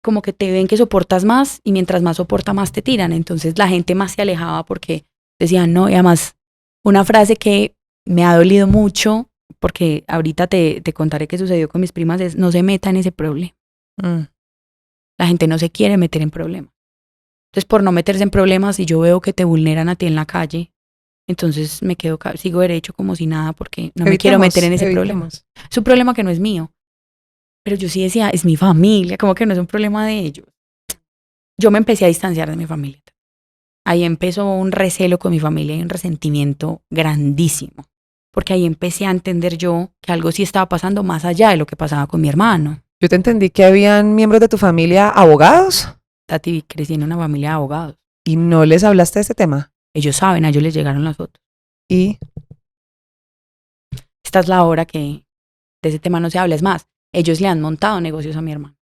como que te ven que soportas más y mientras más soporta más te tiran. Entonces la gente más se alejaba porque decían no. Y además una frase que me ha dolido mucho, porque ahorita te contaré qué sucedió con mis primas, es no se meta en ese problema. La gente no se quiere meter en problemas. Entonces por no meterse en problemas, si yo veo que te vulneran a ti en la calle, entonces me sigo derecho como si nada porque no me quiero meter en ese problema. Es un problema que no es mío. Pero yo sí decía, es mi familia, como que no es un problema de ellos. Yo me empecé a distanciar de mi familia. Ahí empezó un recelo con mi familia y un resentimiento grandísimo. Porque ahí empecé a entender yo que algo sí estaba pasando más allá de lo que pasaba con mi hermano. Yo te entendí que habían miembros de tu familia abogados. Tati, crecí en una familia de abogados. ¿Y no les hablaste de este tema? Ellos saben, a ellos les llegaron las fotos. ¿Y? Esta es la hora que de ese tema no se habla. Es más, ellos le han montado negocios a mi hermano.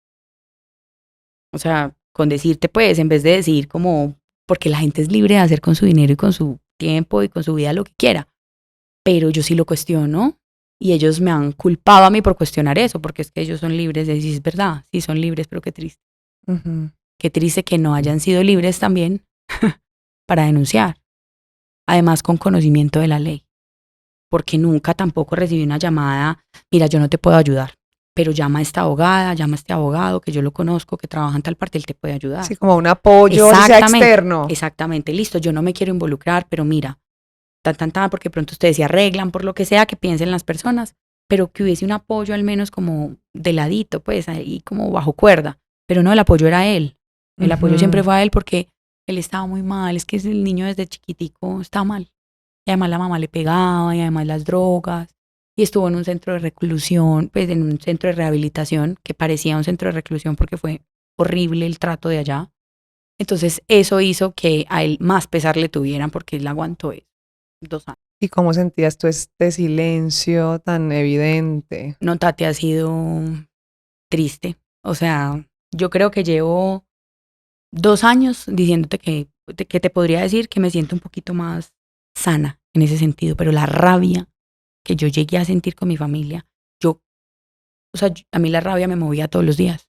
O sea, con decirte pues, en vez de decir como, porque la gente es libre de hacer con su dinero y con su tiempo y con su vida lo que quiera. Pero yo sí lo cuestiono y ellos me han culpado a mí por cuestionar eso, porque es que ellos son libres de decir, es verdad, sí son libres, pero qué triste. Qué triste que no hayan sido libres también para denunciar. Además, con conocimiento de la ley. Porque nunca tampoco recibí una llamada, mira, yo no te puedo ayudar, pero llama a esta abogada, llama a este abogado que yo lo conozco, que trabaja en tal parte, él te puede ayudar. Sí, como un apoyo sea externo. Exactamente, listo, yo no me quiero involucrar, pero mira, porque pronto ustedes se arreglan por lo que sea que piensen las personas, pero que hubiese un apoyo al menos como de ladito, pues ahí como bajo cuerda. Pero no, el apoyo era él. El apoyo siempre fue a él porque él estaba muy mal, es que el niño desde chiquitico está mal. Y además la mamá le pegaba, y además las drogas. Y estuvo en un centro de reclusión, pues en un centro de rehabilitación, que parecía un centro de reclusión porque fue horrible el trato de allá. Entonces eso hizo que a él más pesar le tuvieran porque él aguantó 2 años. ¿Y cómo sentías tú este silencio tan evidente? No, Tati, ha sido triste. O sea, yo creo que llevo 2 años diciéndote que te podría decir que me siento un poquito más sana en ese sentido, pero la rabia que yo llegué a sentir con mi familia, a mí la rabia me movía todos los días,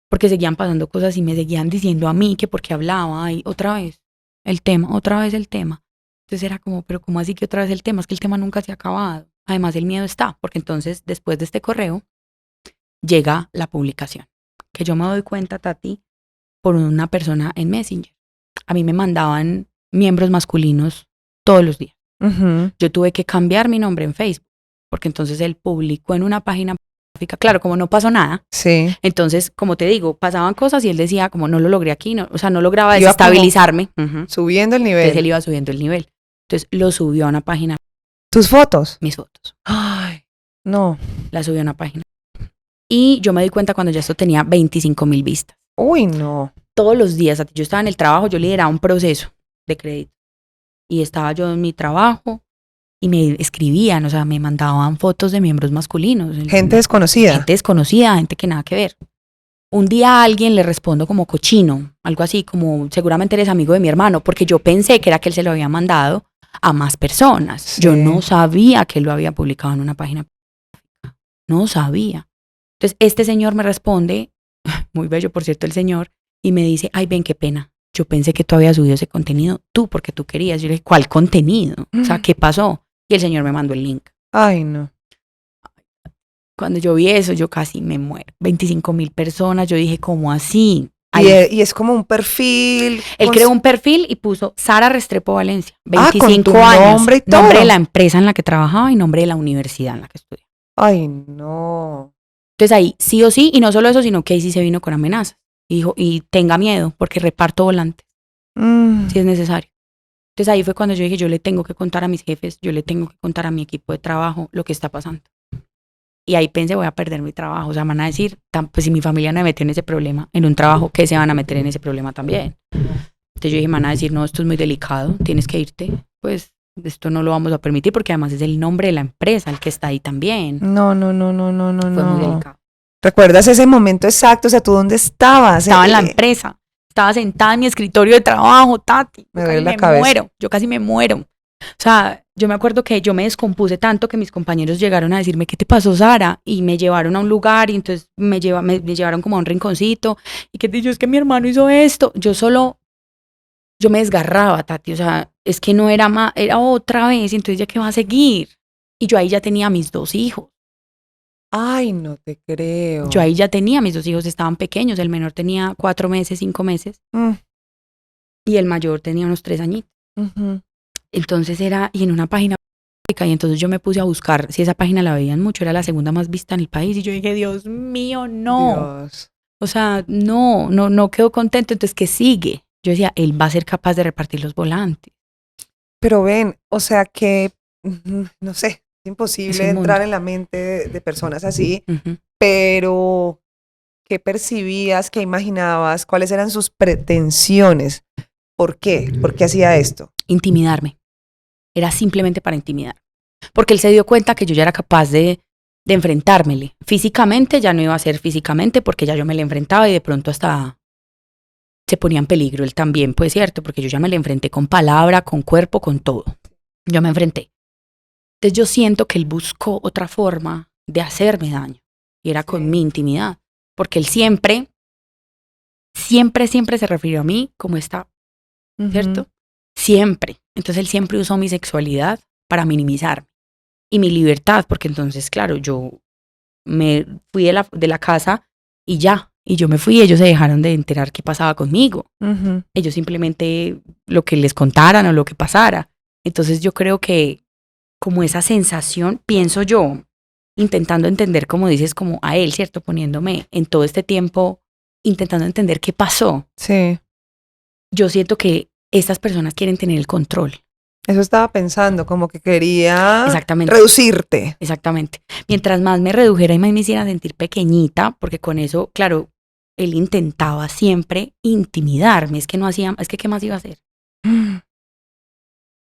porque seguían pasando cosas y me seguían diciendo a mí que porque hablaba y otra vez el tema. Entonces era como, pero ¿cómo así que otra vez el tema? Es que el tema nunca se ha acabado. además el miedo está, porque entonces después de este correo llega la publicación, que yo me doy cuenta, Tati, por una persona en Messenger. A mí me mandaban miembros masculinos todos los días. Yo tuve que cambiar mi nombre en Facebook, porque entonces él publicó en una página pornográfica, claro, como no pasó nada, Sí. entonces, como te digo, pasaban cosas y él decía, como no lo logré aquí, no, o sea, no lograba Iba desestabilizarme. Subiendo el Entonces él nivel. iba subiendo el nivel. Entonces lo subió a una página, ¿Tus fotos? mis fotos, Ay, no. la subió a una página. Y yo me di cuenta cuando ya esto tenía 25,000 vistas. Uy, no. Todos los días, yo estaba en el trabajo, yo lideraba un proceso de crédito. Y estaba yo en mi trabajo y me escribían, o sea, me mandaban fotos de miembros masculinos. Gente desconocida. Gente desconocida, gente que nada que ver. Un día a alguien le respondo como cochino, algo así, como seguramente eres amigo de mi hermano, porque yo pensé que era que él se lo había mandado a más personas. Sí. Yo no sabía que él lo había publicado en una página. No sabía. Entonces, este señor me responde, muy bello, por cierto, el señor, y me dice, ay, ven, qué pena. Yo pensé que tú habías subido ese contenido, tú, porque tú querías. Yo le dije, ¿cuál contenido? O sea, ¿qué pasó? Y el señor me mandó el link. Ay, no. Cuando yo vi eso, yo casi me muero. 25,000 personas, yo dije, ¿cómo así? Y es como un perfil. Él creó un perfil y puso Sara Restrepo Valencia, con 25 tu años. nombre y todo. Nombre de la empresa en la que trabajaba y nombre de la universidad en la que estudiaba. Ay, no. Entonces ahí sí o sí, y no solo eso, sino que ahí sí se vino con amenazas. Y dijo, y tenga miedo, porque reparto volantes, si es necesario. Entonces ahí fue cuando yo dije, yo le tengo que contar a mis jefes, yo le tengo que contar a mi equipo de trabajo lo que está pasando. Y ahí pensé, voy a perder mi trabajo. O sea, van a decir, pues si mi familia no me metió en ese problema, en un trabajo, ¿qué se van a meter en ese problema también? Entonces yo dije, van a decir, no, esto es muy delicado, tienes que irte. Pues esto no lo vamos a permitir porque además es el nombre de la empresa el que está ahí también. No. Fue muy delicado. ¿Recuerdas ese momento exacto? O sea, ¿tú dónde estabas? Estaba en la empresa, estaba sentada en mi escritorio de trabajo, Tati. Me duele la cabeza. Yo casi me muero. O sea, yo me acuerdo que yo me descompuse tanto que mis compañeros llegaron a decirme, ¿qué te pasó, Sara? Y me llevaron a un lugar y entonces me llevaron como a un rinconcito. Y que te dijo, es que mi hermano hizo esto. Yo me desgarraba, Tati. O sea, es que no era más, era otra vez. Y entonces, ¿ya qué va a seguir? Y yo ahí ya tenía mis 2 hijos. Ay, no te creo. Yo ahí ya tenía, mis 2 hijos estaban pequeños. El menor tenía 4 meses, 5 meses. Y el mayor tenía unos 3 añitos. Entonces era, y en una página, y entonces yo me puse a buscar si esa página la veían mucho, era la segunda más vista en el país, y yo dije, Dios mío, no. Dios. O sea, no quedo contento, entonces, ¿qué sigue? Yo decía, él va a ser capaz de repartir los volantes. Pero ven, o sea que, no sé, es imposible Es un entrar mundo. en la mente de personas así, Ujú. pero ¿qué percibías, qué imaginabas, cuáles eran sus pretensiones? ¿Por qué? ¿Por qué hacía esto? Intimidarme. Era simplemente para intimidar. Porque él se dio cuenta que yo ya era capaz de enfrentármele. Físicamente ya no iba a ser físicamente porque ya yo me le enfrentaba y de pronto hasta se ponía en peligro él también, pues cierto, porque yo ya me le enfrenté con palabra, con cuerpo, con todo. Yo me enfrenté. Entonces yo siento que él buscó otra forma de hacerme daño y era con mi intimidad, porque él siempre se refirió a mí como esta, ¿cierto? Siempre. Entonces él siempre usó mi sexualidad para minimizarme y mi libertad, porque entonces, claro, yo me fui de la casa y ya, y yo me fui, ellos se dejaron de enterar qué pasaba conmigo. Ellos simplemente lo que les contaran o lo que pasara. Entonces yo creo que como esa sensación, pienso yo, intentando entender, como dices, como a él, ¿cierto? Poniéndome en todo este tiempo, intentando entender qué pasó. Sí. Yo siento que estas personas quieren tener el control. Eso estaba pensando, como que quería Exactamente. reducirte. Exactamente. Mientras más me redujera y más me hiciera sentir pequeñita, porque con eso, claro, él intentaba siempre intimidarme. Es que no hacía, es que ¿qué más iba a hacer?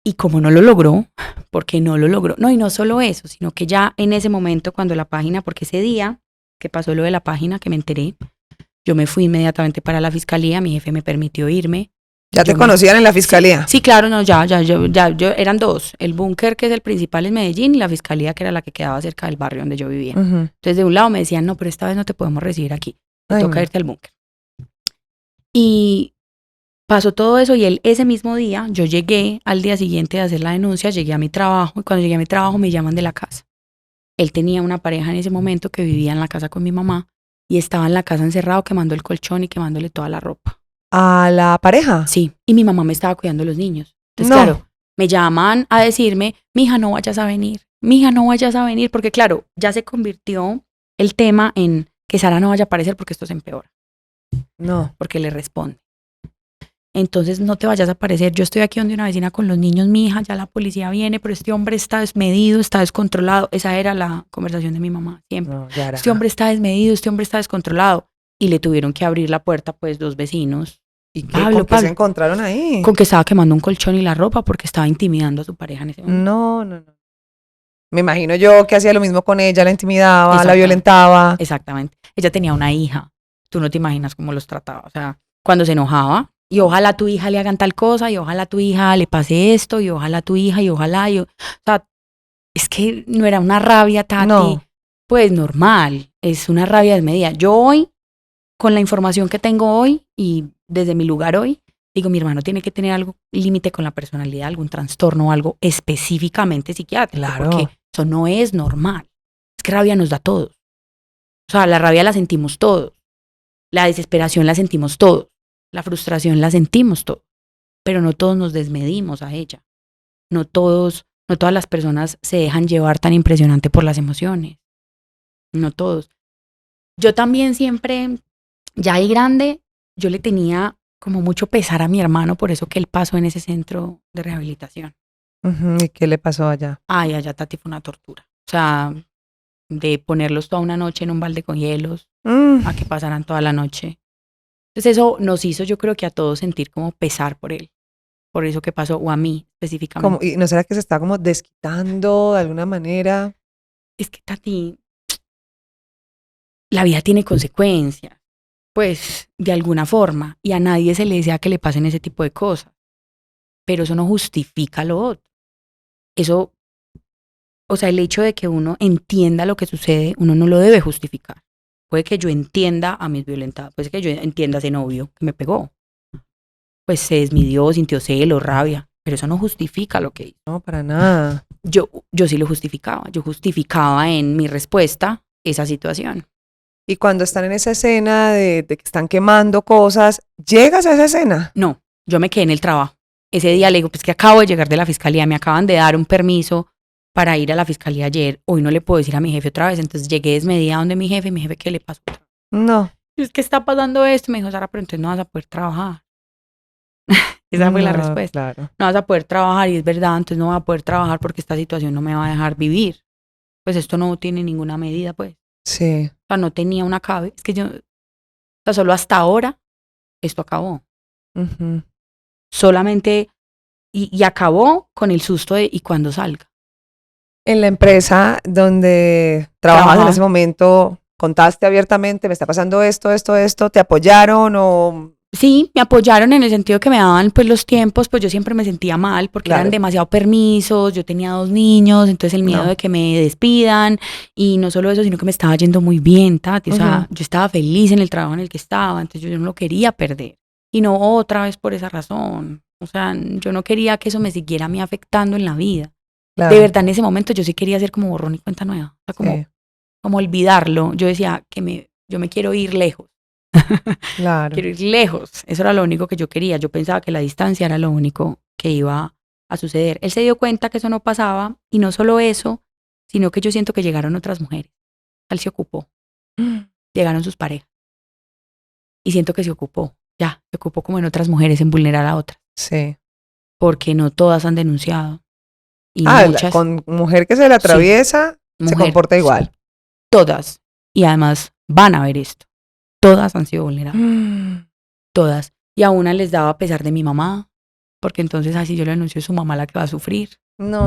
Y como no lo logró, porque no lo logró, no, y no solo eso, sino que ya en ese momento cuando la página, porque ese día que pasó lo de la página, que me enteré, yo me fui inmediatamente para la fiscalía, mi jefe me permitió irme. ¿Ya te conocían en la fiscalía? Sí, claro, no, yo, eran 2, el búnker que es el principal en Medellín y la fiscalía que era la que quedaba cerca del barrio donde yo vivía. Entonces de un lado me decían, no, pero esta vez no te podemos recibir aquí, te toca irte al búnker. Y pasó todo eso y él ese mismo día, yo llegué al día siguiente de hacer la denuncia, llegué a mi trabajo y cuando llegué a mi trabajo me llaman de la casa. Él tenía una pareja en ese momento que vivía en la casa con mi mamá y estaba en la casa encerrado quemando el colchón y quemándole toda la ropa. ¿A la pareja? Sí, y mi mamá me estaba cuidando de los niños. Entonces, No. claro, me llaman a decirme, mija, no vayas a venir, mija, no vayas a venir, porque claro, ya se convirtió el tema en que Sara no vaya a aparecer porque esto se empeora, No. porque le responde. Entonces no te vayas a aparecer, yo estoy aquí donde una vecina con los niños, mi hija, ya la policía viene, pero este hombre está desmedido, está descontrolado. Esa era la conversación de mi mamá siempre. No, Yara. Este hombre está desmedido, este hombre está descontrolado. Y le tuvieron que abrir la puerta pues dos vecinos. ¿Y qué, Pablo, con qué Pablo. se encontraron ahí? Con que estaba quemando un colchón y la ropa porque estaba intimidando a su pareja en ese momento. No, no, no. Me imagino yo que hacía lo mismo con ella, la intimidaba, la Exactamente. violentaba. Exactamente. Ella tenía una hija. Tú no te imaginas cómo los trataba. O sea, cuando se enojaba, y ojalá a tu hija le hagan tal cosa, y ojalá a tu hija le pase esto, y ojalá a tu hija, y ojalá. O sea, es que no era una rabia, Tati, No. pues normal. Es una rabia desmedida. Yo hoy, con la información que tengo hoy, y desde mi lugar hoy, digo, mi hermano tiene que tener algo límite con la personalidad, algún trastorno, algo específicamente psiquiátrico. Claro. Porque eso no es normal. Es que rabia nos da a todos. O sea, la rabia la sentimos todos. La desesperación la sentimos todos. La frustración la sentimos todos. Pero no todos nos desmedimos a ella. No todas las personas se dejan llevar tan impresionante por las emociones. No todos. Yo también siempre, ya ahí grande, yo le tenía como mucho pesar a mi hermano por eso que él pasó en ese centro de rehabilitación. ¿Y qué le pasó allá? Ay, allá, Tati, fue una tortura. O sea, de ponerlos toda una noche en un balde con hielos, a que pasaran toda la noche. Entonces eso nos hizo, yo creo que a todos sentir como pesar por él, por eso que pasó, o a mí específicamente. ¿Y no será que se está como desquitando de alguna manera? Es que, Tati, la vida tiene consecuencias, pues, de alguna forma, y a nadie se le desea que le pasen ese tipo de cosas. Pero eso no justifica lo otro. Eso, o sea, el hecho de que uno entienda lo que sucede, uno no lo debe justificar. Puede que yo entienda a mis violentados, puede que yo entienda a ese novio que me pegó. Pues se desmidió, sintió celos, rabia, pero eso no justifica lo que hizo. No, para nada. Yo sí lo justificaba. Yo justificaba en mi respuesta esa situación. Y cuando están en esa escena de que están quemando cosas, ¿llegas a esa escena? No, yo me quedé en el trabajo. Ese día le digo, pues que acabo de llegar de la fiscalía, me acaban de dar un permiso para ir a la fiscalía ayer. Hoy no le puedo decir a mi jefe otra vez. Entonces llegué desmedida donde mi jefe, ¿qué le pasó? No. Es que está pasando esto. Me dijo, Sara, pero entonces no vas a poder trabajar. Esa fue la respuesta. Claro. No vas a poder trabajar y es verdad, entonces no vas a poder trabajar porque esta situación no me va a dejar vivir. Pues esto no tiene ninguna medida, pues. Sí. O sea, no tenía una cabe. Es que yo, o sea, solo hasta ahora esto acabó. Ujú. Solamente, y acabó con el susto de, ¿y cuándo salga? En la empresa donde trabajabas en ese momento, ¿contaste abiertamente, me está pasando esto, te apoyaron o...? Sí, me apoyaron en el sentido que me daban pues los tiempos, pues yo siempre me sentía mal porque Claro. eran demasiado permisos, yo tenía 2 niños, entonces el miedo No. de que me despidan y no solo eso, sino que me estaba yendo muy bien, Tati, o sea, yo estaba feliz en el trabajo en el que estaba, entonces yo no lo quería perder y no otra vez por esa razón, o sea, yo no quería que eso me siguiera a mí afectando en la vida. Claro. De verdad en ese momento yo sí quería hacer como borrón y cuenta nueva, o sea, como olvidarlo, yo decía que yo me quiero ir lejos. Claro. Quiero ir lejos. Eso era lo único que yo quería. Yo pensaba que la distancia era lo único que iba a suceder. Él se dio cuenta que eso no pasaba y no solo eso, sino que yo siento que llegaron otras mujeres. Él se ocupó. Llegaron sus parejas. Y siento que se ocupó. Ya, se ocupó como en otras mujeres, en vulnerar a otras. Sí. Porque no todas han denunciado. Y muchas. Con mujer que se le atraviesa, se comporta igual. Todas. Y además van a ver esto. Todas han sido vulneradas. Todas. Y a una les daba pesar de mi mamá, porque entonces así yo le anuncio a su mamá la que va a sufrir. No.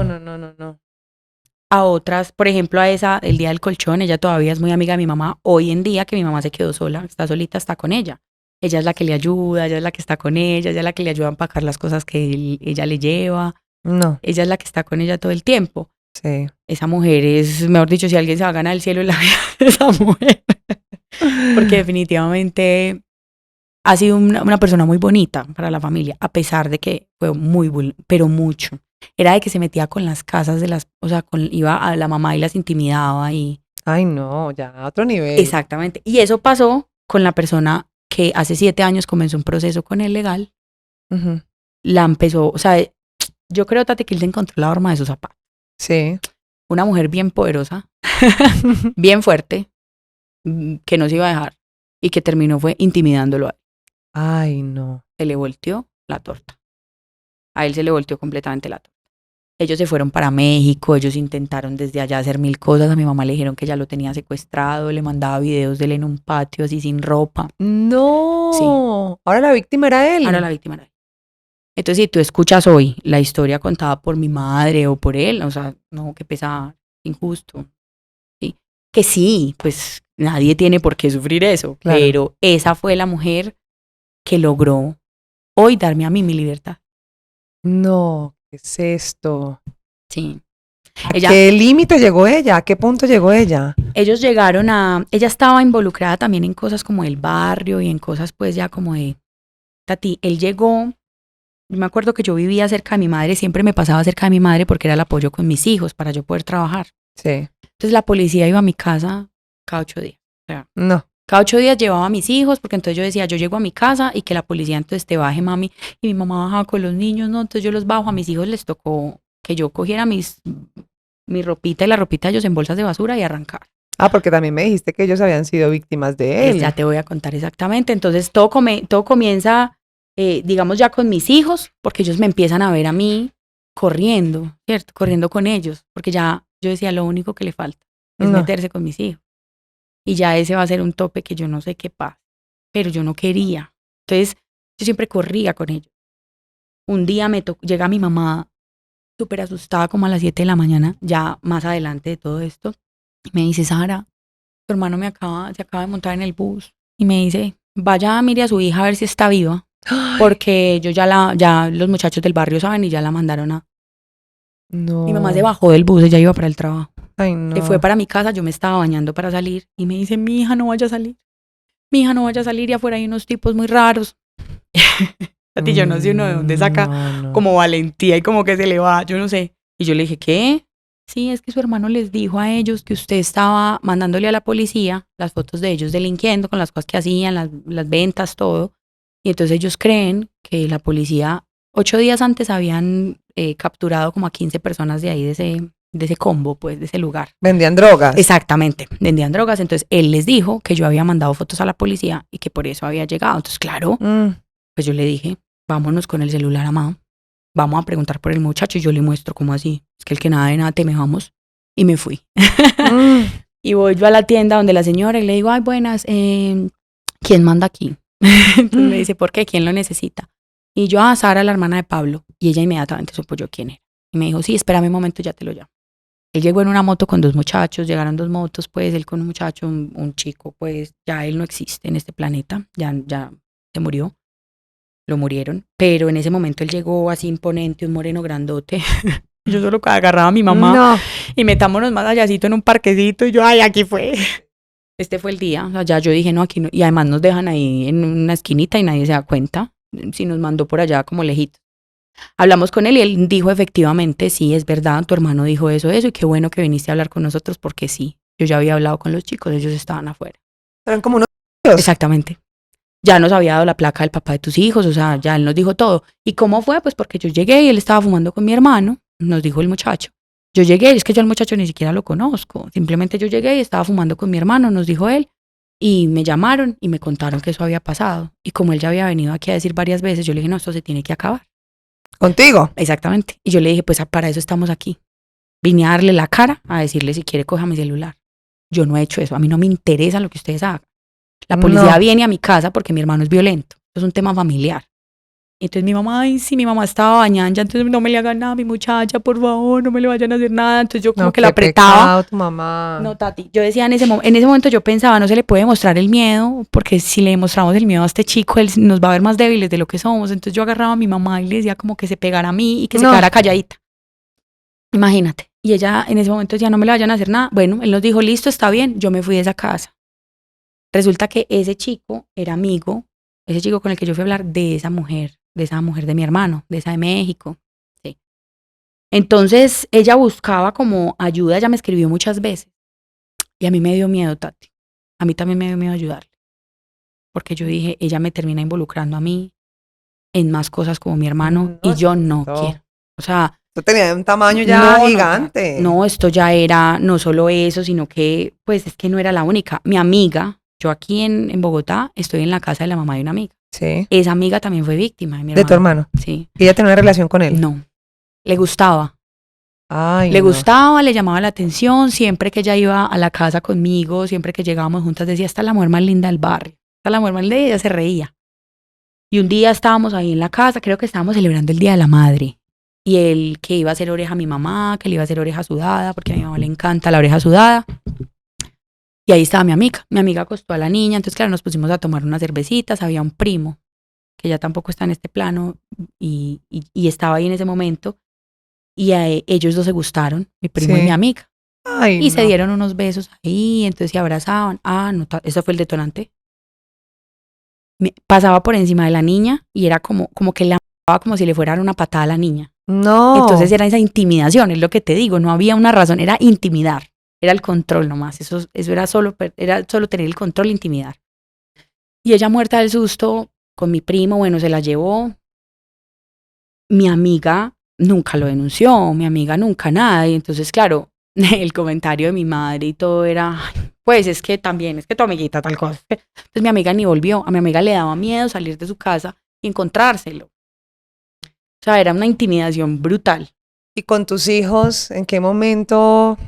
A otras, por ejemplo a esa, el día del colchón, ella todavía es muy amiga de mi mamá. Hoy en día que mi mamá se quedó sola, está solita, está con ella. Ella es la que le ayuda, ella es la que está con ella es la que le ayuda a empacar las cosas que ella le lleva. No. Ella es la que está con ella todo el tiempo. Sí. Esa mujer es, mejor dicho, si alguien se va a ganar el cielo en la vida, esa mujer. Porque definitivamente ha sido una persona muy bonita para la familia, a pesar de que fue pero mucho. Era de que se metía con las casas de o sea, iba a la mamá y las intimidaba y... Ay, no, ya, a otro nivel. Exactamente. Y eso pasó con la persona que hace 7 años comenzó un proceso con él legal. Ujú. La empezó, o sea, yo creo, Tati, que él se encontró la horma de sus zapatos. Sí. Una mujer bien poderosa, bien fuerte, que no se iba a dejar y que terminó fue intimidándolo a él. Ay, no. Se le volteó la torta. A él se le volteó completamente la torta. Ellos se fueron para México, ellos intentaron desde allá hacer 1000 cosas. A mi mamá le dijeron que ya lo tenía secuestrado, le mandaba videos de él en un patio así sin ropa. No. Sí. Ahora la víctima era él. Ahora la víctima era él. Entonces, si tú escuchas hoy la historia contada por mi madre o por él, o sea, no, qué pesar, injusto. ¿Sí? Que sí, pues nadie tiene por qué sufrir eso, Claro. pero esa fue la mujer que logró hoy darme a mí mi libertad. No, ¿qué es esto? Sí. ¿A qué límite llegó ella? ¿A qué punto llegó ella? Ellos llegaron ella estaba involucrada también en cosas como el barrio y en cosas pues ya como de, Tati, él llegó, yo me acuerdo que yo vivía cerca de mi madre, siempre me pasaba cerca de mi madre porque era el apoyo con mis hijos para yo poder trabajar. Sí. Entonces la policía iba a mi casa cada 8 días. O sea, No. cada 8 días llevaba a mis hijos, porque entonces yo decía, yo llego a mi casa y que la policía entonces te baje, mami. Y mi mamá bajaba con los niños, ¿no? Entonces yo los bajo, a mis hijos les tocó que yo cogiera mi ropita y la ropita de ellos en bolsas de basura y arrancar. Ah, porque también me dijiste que ellos habían sido víctimas de él. Ya te voy a contar exactamente. Entonces todo comienza, digamos, ya con mis hijos, porque ellos me empiezan a ver a mí corriendo, ¿cierto? Corriendo con ellos, porque ya yo decía, lo único que le falta es meterse con mis hijos. Y ya ese va a ser un tope que yo no sé qué pasa, pero yo no quería. Entonces yo siempre corría con ellos. Un día llega mi mamá súper asustada como a las 7 de la mañana, ya más adelante de todo esto, y me dice, Sara, tu hermano se acaba de montar en el bus, y me dice, vaya, mire a su hija a ver si está viva, porque yo ya los muchachos del barrio saben y ya la mandaron a... No. Mi mamá se bajó del bus, ella iba para el trabajo. Ay, no. Se fue para mi casa, yo me estaba bañando para salir, y me dice, mi hija no vaya a salir. Mi hija no vaya a salir y afuera hay unos tipos muy raros. A ti yo no sé uno de dónde saca como valentía y como que se le va, yo no sé. Y yo le dije, ¿qué? Sí, es que su hermano les dijo a ellos que usted estaba mandándole a la policía las fotos de ellos delinquiendo con las cosas que hacían, las ventas, todo. Y entonces ellos creen que la policía 8 días antes habían capturado como a 15 personas de ahí, de ese combo, pues, de ese lugar. Vendían drogas. Exactamente, vendían drogas. Entonces él les dijo que yo había mandado fotos a la policía y que por eso había llegado. Entonces, claro, pues yo le dije, vámonos con el celular a mamá, vamos a preguntar por el muchacho y yo le muestro cómo así. Es que el que nada de nada teme, vamos. Y me fui. Y voy yo a la tienda donde la señora y le digo, ay, buenas, ¿quién manda aquí? Entonces me dice, ¿por qué? ¿Quién lo necesita? Y yo, Sara, la hermana de Pablo. Y ella inmediatamente supo yo quién era. Y me dijo, sí, espérame un momento, ya te lo llamo. Él llegó en una moto con 2 muchachos, llegaron 2 motos, pues él con un muchacho, un chico, pues ya él no existe en este planeta, ya se murió, lo murieron, pero en ese momento él llegó así imponente, un moreno grandote. Yo solo agarraba a mi mamá y metámonos más allácito en un parquecito y yo, ay, aquí fue. Este fue el día, o sea, ya yo dije, no, aquí no, y además nos dejan ahí en una esquinita y nadie se da cuenta, si nos mandó por allá como lejito. Hablamos con él y él dijo efectivamente, sí, es verdad, tu hermano dijo eso, y qué bueno que viniste a hablar con nosotros porque sí, yo ya había hablado con los chicos, ellos estaban afuera. Eran como unos... Exactamente. Ya nos había dado la placa del papá de tus hijos, o sea, ya él nos dijo todo. ¿Y cómo fue? Pues porque yo llegué y él estaba fumando con mi hermano, nos dijo el muchacho. Yo llegué, es que yo al muchacho ni siquiera lo conozco, simplemente yo llegué y estaba fumando con mi hermano, nos dijo él, y me llamaron y me contaron que eso había pasado. Y como él ya había venido aquí a decir varias veces, yo le dije, no, esto se tiene que acabar. ¿Contigo? Exactamente. Y yo le dije, pues para eso estamos aquí. Vine a darle la cara, a decirle si quiere coja mi celular. Yo no he hecho eso, a mí no me interesa lo que ustedes hagan. La policía viene a mi casa porque mi hermano es violento. Eso es un tema familiar. Entonces mi mamá, ay, sí, mi mamá estaba bañando, entonces no me le hagan nada a mi muchacha, por favor, no me le vayan a hacer nada. Entonces yo como que la apretaba. Pecado, tu mamá. No, Tati, yo decía en ese momento yo pensaba, no se le puede mostrar el miedo, porque si le mostramos el miedo a este chico, él nos va a ver más débiles de lo que somos. Entonces yo agarraba a mi mamá y le decía como que se pegara a mí y que se quedara calladita. Imagínate. Y ella en ese momento decía, no me le vayan a hacer nada. Bueno, él nos dijo, listo, está bien, yo me fui de esa casa. Resulta que ese chico era amigo Ese chico con el que yo fui a hablar de esa mujer de mi hermano, de esa de México. Sí. Entonces ella buscaba como ayuda, ella me escribió muchas veces. Y a mí me dio miedo, Tati. A mí también me dio miedo ayudarle. Porque yo dije, ella me termina involucrando a mí en más cosas como mi hermano y yo no quiero. O sea, esto tenía un tamaño ya gigante. No, esto ya era no solo eso, sino que, pues es que no era la única. Mi amiga, yo aquí en Bogotá, estoy en la casa de la mamá de una amiga. Sí. Esa amiga también fue víctima de mi hermano. ¿De tu hermano? Sí. ¿Y ella tenía una relación con él? No. Le gustaba. Ay, Le no. gustaba, le llamaba la atención. Siempre que ella iba a la casa conmigo, siempre que llegábamos juntas, decía, esta es la mujer más linda del barrio. Esta es la mujer más linda, y ella se reía. Y un día estábamos ahí en la casa, creo que estábamos celebrando el Día de la Madre. Y él que iba a hacer oreja a mi mamá, que le iba a hacer oreja sudada, porque a mi mamá le encanta la oreja sudada. Y ahí estaba mi amiga. Mi amiga acostó a la niña, entonces claro, nos pusimos a tomar unas cervecitas. Había un primo, que ya tampoco está en este plano, y estaba ahí en ese momento. Y ellos dos se gustaron, mi primo y mi amiga. Ay, y se dieron unos besos ahí, entonces se abrazaban. No, eso fue el detonante. Pasaba por encima de la niña y era como que le amaba como si le fuera a dar una patada a la niña. No. Entonces era esa intimidación, es lo que te digo, no había una razón, era intimidar, era el control nomás, eso era solo tener el control e intimidar. Y ella muerta del susto con mi primo, bueno, se la llevó. Mi amiga nunca lo denunció, mi amiga nunca nada, y entonces claro, el comentario de mi madre y todo era, pues es que también, es que tu amiguita tal cosa. Entonces mi amiga ni volvió, a mi amiga le daba miedo salir de su casa y encontrárselo. O sea, era una intimidación brutal. ¿Y con tus hijos, en qué momento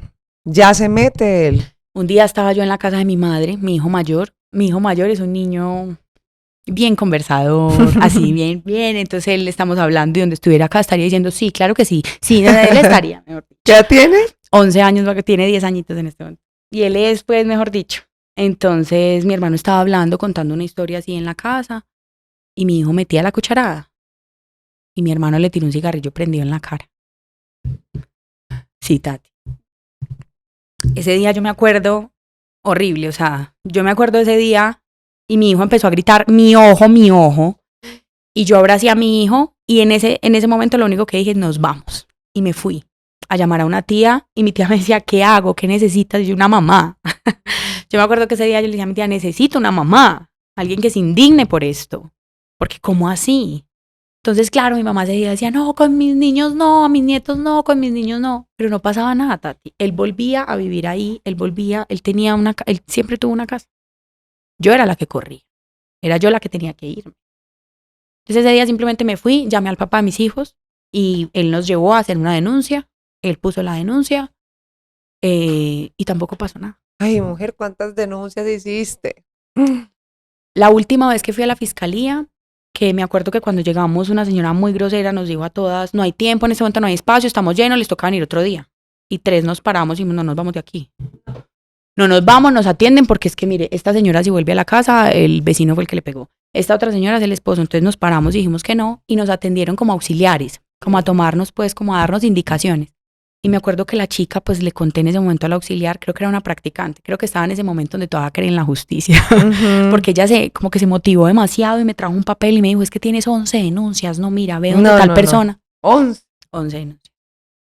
ya se mete él? Un día estaba yo en la casa de mi madre, mi hijo mayor. Mi hijo mayor es un niño bien conversador, así, bien. Entonces él estamos hablando y donde estuviera acá estaría diciendo, sí, claro que sí. Sí, él estaría, mejor dicho. ¿Ya tiene? 11 años, tiene 10 añitos en este momento. Y él es, pues, mejor dicho. Entonces mi hermano estaba hablando, contando una historia así en la casa y mi hijo metía la cucharada. Y mi hermano le tiró un cigarrillo prendido en la cara. Sí, Tati. Ese día yo me acuerdo horrible, o sea, yo me acuerdo de ese día y mi hijo empezó a gritar, mi ojo, y yo abracé a mi hijo y en ese momento lo único que dije es, nos vamos. Y me fui a llamar a una tía y mi tía me decía, ¿qué hago? ¿Qué necesitas? Y yo, una mamá. Yo me acuerdo que ese día yo le dije a mi tía, necesito una mamá, alguien que se indigne por esto, porque ¿cómo así? Entonces, claro, mi mamá seguía decía, no, con mis niños no, a mis nietos no, con mis niños no. Pero no pasaba nada, Tati. Él volvía a vivir ahí, él siempre tuvo una casa. Yo era la que corría, era yo la que tenía que irme. Entonces ese día simplemente me fui, llamé al papá de mis hijos y él nos llevó a hacer una denuncia. Él puso la denuncia y tampoco pasó nada. Ay, mujer, ¿cuántas denuncias hiciste? La última vez que fui a la fiscalía, que me acuerdo que cuando llegamos una señora muy grosera nos dijo a todas, no hay tiempo, en este momento no hay espacio, estamos llenos, les toca venir otro día. Y 3 nos paramos y no nos vamos de aquí. No nos vamos, nos atienden porque es que mire, esta señora si vuelve a la casa, el vecino fue el que le pegó. Esta otra señora es el esposo, entonces nos paramos y dijimos que no y nos atendieron como auxiliares, como a tomarnos pues, como a darnos indicaciones. Y me acuerdo que la chica, pues le conté en ese momento al auxiliar, creo que era una practicante, creo que estaba en ese momento donde todavía creía en la justicia, porque ella como que se motivó demasiado y me trajo un papel y me dijo, es que tienes 11 denuncias, no mira, ve dónde tal persona. 11 denuncias.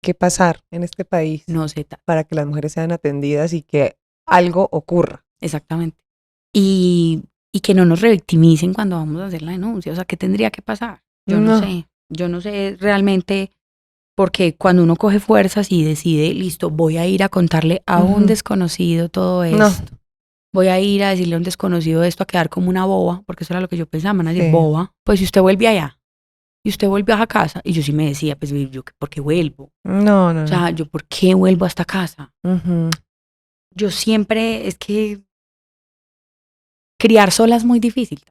¿Qué pasar en este país? No sé. Para que las mujeres sean atendidas y que algo ocurra. Exactamente. Y que no nos revictimicen cuando vamos a hacer la denuncia, o sea, ¿qué tendría que pasar? Yo no sé realmente. Porque cuando uno coge fuerzas y decide, listo, voy a ir a contarle a un desconocido todo esto. Voy a ir a decirle a un desconocido esto, a quedar como una boba, porque eso era lo que yo pensaba, me van a decir, boba. Pues si usted vuelve allá, y usted vuelve a casa, y yo sí me decía, pues yo, ¿por qué vuelvo? No. O sea, yo, ¿por qué vuelvo a esta casa? Yo siempre, es que criar sola es muy difícil.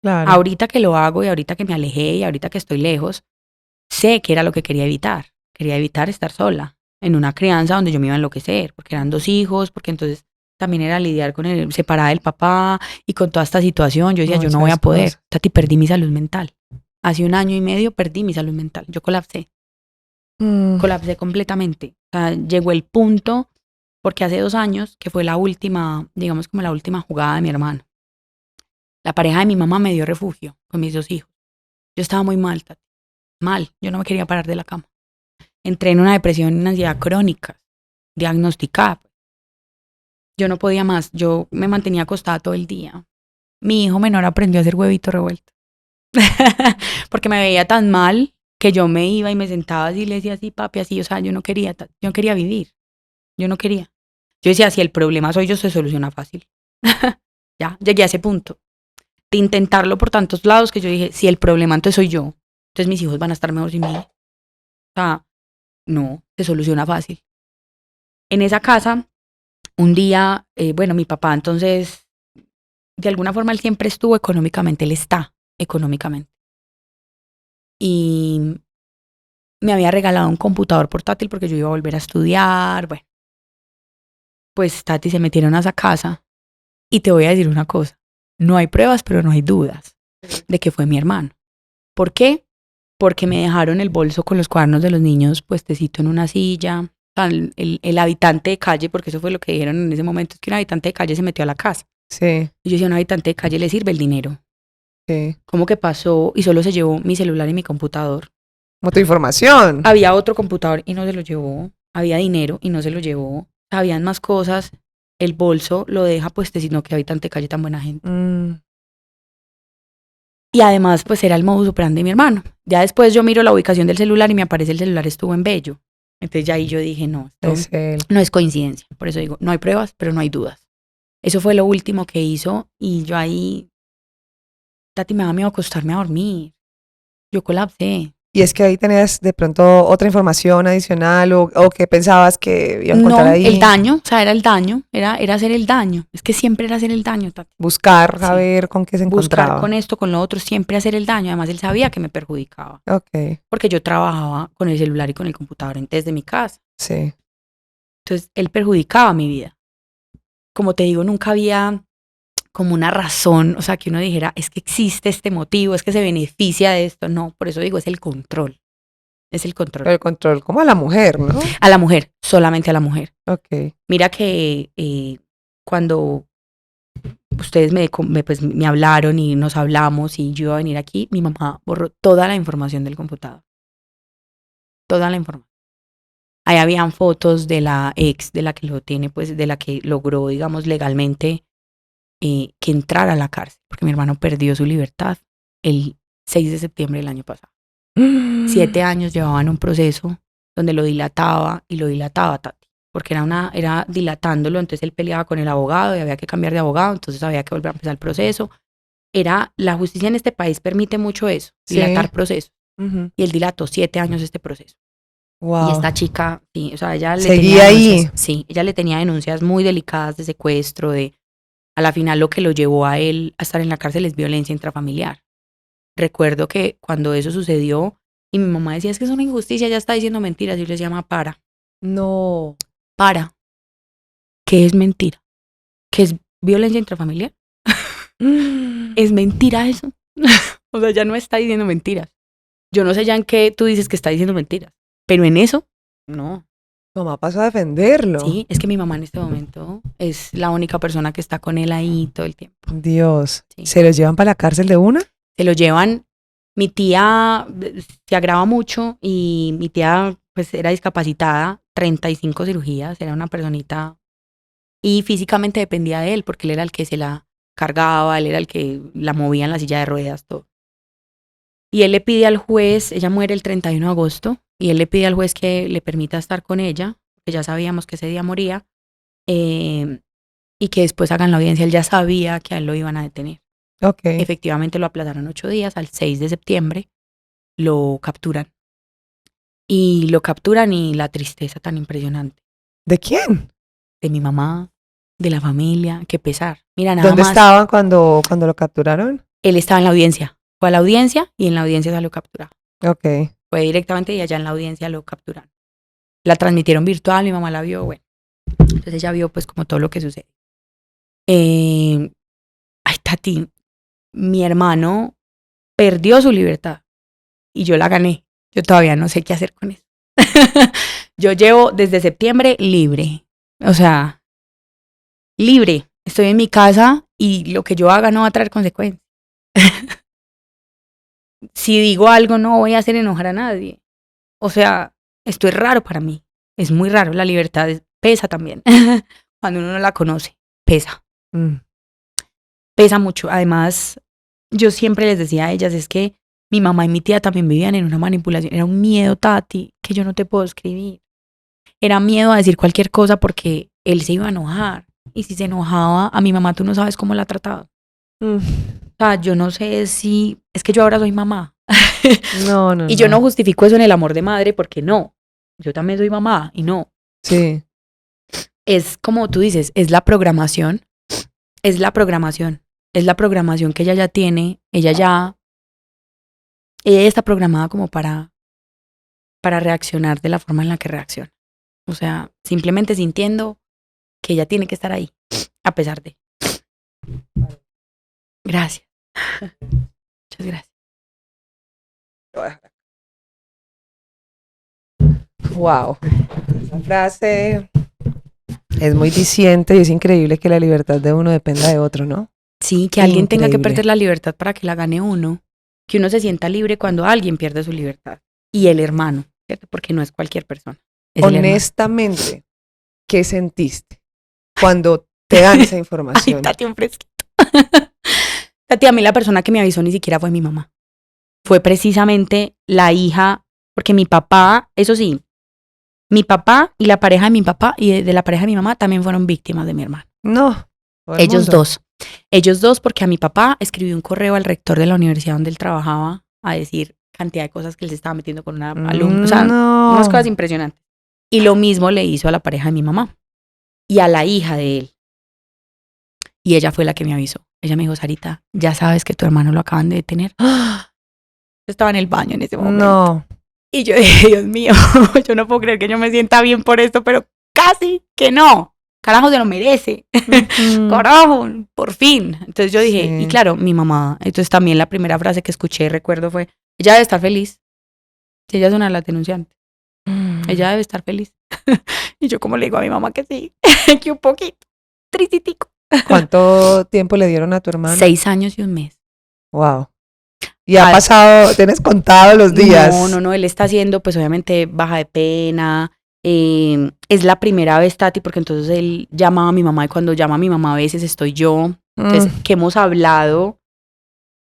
Claro. Ahorita que lo hago y ahorita que me alejé y ahorita que estoy lejos, sé que era lo que quería evitar. Quería evitar estar sola en una crianza donde yo me iba a enloquecer, porque eran 2 hijos, porque entonces también era lidiar con el separada del papá y con toda esta situación. Yo decía, yo no voy a poder. Tati, perdí mi salud mental. Hace 1 año y medio perdí mi salud mental. Yo colapsé. Colapsé completamente. O sea, llegó el punto, porque hace 2 años, que fue la última, digamos como la última jugada de mi hermano. La pareja de mi mamá me dio refugio con mis 2 hijos. Yo estaba muy mal, Tati. Mal. Yo no me quería parar de la cama. Entré en una depresión y una ansiedad crónica, diagnosticada. Yo no podía más. Yo me mantenía acostada todo el día. Mi hijo menor aprendió a hacer huevito revuelto. Porque me veía tan mal que yo me iba y me sentaba así y le decía así, papi, así. O sea, yo no quería vivir. Yo no quería. Yo decía, si el problema soy yo, se soluciona fácil. Ya, llegué a ese punto de intentarlo por tantos lados que yo dije, si el problema entonces soy yo, entonces mis hijos van a estar mejor sin mí. O sea, no, se soluciona fácil. En esa casa, un día, bueno, mi papá entonces, de alguna forma él siempre estuvo económicamente, él está económicamente. Y me había regalado un computador portátil porque yo iba a volver a estudiar, bueno. Pues Tati, se metieron a esa casa y te voy a decir una cosa, no hay pruebas, pero no hay dudas de que fue mi hermano. ¿Por qué? Porque me dejaron el bolso con los cuadernos de los niños puestecito en una silla. O sea, el habitante de calle, porque eso fue lo que dijeron en ese momento, es que un habitante de calle se metió a la casa. Sí, Y yo decía, a un habitante de calle le sirve el dinero. sí. ¿Cómo que pasó? Y solo se llevó mi celular y mi computador. Como tu información. Había otro computador y no se lo llevó. Había dinero y no se lo llevó. Habían más cosas. El bolso lo deja puestecito, no que habitante de calle tan buena gente. Y además, pues era el modus operandi de mi hermano. Ya después yo miro la ubicación del celular y me aparece el celular estuvo en Bello. Entonces ya ahí yo dije, no, esto Es él. no es coincidencia. Por eso digo, no hay pruebas, pero no hay dudas. Eso fue lo último que hizo y yo ahí, Tati, me daba miedo acostarme a dormir. Yo colapsé. Y es que ahí tenías de pronto otra información adicional o que pensabas que iba a encontrar No, ahí. el daño, o sea, era el daño, era hacer el daño. Es que siempre era hacer el daño, Tati. Buscar, a Sí. ver con qué se encontraba. Buscar con esto, con lo otro, siempre hacer el daño. Además, él sabía que me perjudicaba. Ok, Porque yo trabajaba con el celular y con el computador desde mi casa. sí. Entonces, él perjudicaba mi vida. Como te digo, nunca había como una razón, o sea, que uno dijera, es que existe este motivo, es que se beneficia de esto. No, por eso digo, es el control. Es el control. Pero el control, como a la mujer, ¿no? A la mujer, solamente a la mujer. Ok. Mira que cuando ustedes me hablaron y nos hablamos y yo iba a venir aquí, mi mamá borró toda la información del computador. Toda la información. Ahí habían fotos de la ex, de la que lo tiene, pues de la que logró, digamos, legalmente que entrara a la cárcel, porque mi hermano perdió su libertad el 6 de septiembre del año pasado. 7 años llevaban un proceso donde lo dilataba y lo dilataba, Tati, porque era dilatándolo, entonces él peleaba con el abogado y había que cambiar de abogado, entonces había que volver a empezar el proceso. La justicia en este país permite mucho eso, dilatar procesos. Y él dilató 7 años este proceso. Wow. Y esta chica, sí, o sea, ella le Seguía tenía ahí. denuncias, sí, ella le tenía denuncias muy delicadas de secuestro, a la final lo que lo llevó a él a estar en la cárcel es violencia intrafamiliar. Recuerdo que cuando eso sucedió y mi mamá decía, es que es una injusticia, ella está diciendo mentiras, y yo les llama para. No. Para. ¿Qué es mentira? ¿Qué es violencia intrafamiliar? ¿Es mentira eso? O sea, ya no está diciendo mentiras. Yo no sé ya en qué tú dices que está diciendo mentiras, pero en eso, no. Mamá pasó a defenderlo. Sí, es que mi mamá en este momento es la única persona que está con él ahí todo el tiempo. Dios. Sí. ¿Se los llevan para la cárcel de una? Se lo llevan, mi tía se agrava mucho y mi tía pues era discapacitada, 35 cirugías, era una personita y físicamente dependía de él porque él era el que se la cargaba, él era el que la movía en la silla de ruedas, todo. Y él le pide al juez, ella muere el 31 de agosto, y él le pide al juez que le permita estar con ella, que ya sabíamos que ese día moría, y que después hagan la audiencia. Él ya sabía que a él lo iban a detener. Ok. Efectivamente lo aplazaron 8 días, al 6 de septiembre lo capturan. Y lo capturan y la tristeza tan impresionante. ¿De quién? De mi mamá, de la familia, qué pesar. Mira, nada ¿Dónde más. estaban cuando lo capturaron? Él estaba en la audiencia. Fue a la audiencia y en la audiencia salió capturado. Ok. Fue directamente y allá en la audiencia lo capturaron. La transmitieron virtual, mi mamá la vio, bueno. Entonces ella vio pues como todo lo que sucede. Ay, Tati, mi hermano perdió su libertad y yo la gané. Yo todavía no sé qué hacer con eso. Yo llevo desde septiembre libre. O sea, libre. Estoy en mi casa y lo que yo haga no va a traer consecuencias. Si digo algo no voy a hacer enojar a nadie. O sea, esto es raro para mí. Es muy raro. La libertad pesa también. Cuando uno no la conoce, pesa. Pesa mucho. Además, yo siempre les decía a ellas, es que mi mamá y mi tía también vivían en una manipulación. Era un miedo, Tati, que yo no te puedo escribir. Era miedo a decir cualquier cosa porque él se iba a enojar. Y si se enojaba, a mi mamá tú no sabes cómo la ha tratado. O sea, yo no sé si... Es que yo ahora soy mamá. No, no, Y yo no justifico eso en el amor de madre porque no. Yo también soy mamá y no. Sí. Es como tú dices, es la programación. Es la programación. Es la programación que ella ya tiene. Ella está programada como para reaccionar de la forma en la que reacciona. O sea, simplemente sintiendo que ella tiene que estar ahí, a pesar de. Gracias. Muchas gracias. Wow. Esa frase es muy diciente y es increíble que la libertad de uno dependa de otro, ¿no? Sí, que alguien tenga que Increíble. perder la libertad para que la gane uno. Que uno se sienta libre cuando alguien pierde su libertad. Y el hermano, ¿cierto? Porque no es cualquier persona. Es el hermano. Honestamente, ¿qué sentiste cuando te dan esa información? Ay, Tati, un fresquito. Tati, a mí la persona que me avisó ni siquiera fue mi mamá. Fue precisamente la hija, porque mi papá, eso sí, mi papá y la pareja de mi papá y de la pareja de mi mamá también fueron víctimas de mi hermano. No. todo el Ellos mundo. dos. Ellos dos, porque a mi papá escribió un correo al rector de la universidad donde él trabajaba a decir cantidad de cosas que él se estaba metiendo con una alumna. O sea, No. unas cosas impresionantes. Y lo mismo le hizo a la pareja de mi mamá y a la hija de él. Y ella fue la que me avisó. Ella me dijo, Sarita, ya sabes que tu hermano lo acaban de detener. Yo estaba en el baño en ese momento. No. Y yo dije, Dios mío, yo no puedo creer que yo me sienta bien por esto, pero casi que no. Carajo, se lo merece. Carajo, por fin. Entonces yo dije, Sí. y claro, mi mamá, entonces también la primera frase que escuché, recuerdo, fue, ella debe estar feliz. Si ella es una de las denunciantes, ella debe estar feliz. Y yo como le digo a mi mamá que sí, que un poquito, tristitico. ¿Cuánto tiempo le dieron a tu hermano? 6 años y un mes. Wow. Y ha pasado, tienes contado los días. No, él está haciendo pues obviamente baja de pena. Es la primera vez, Tati, porque entonces él llamaba a mi mamá y cuando llama a mi mamá a veces estoy yo. Entonces, que hemos hablado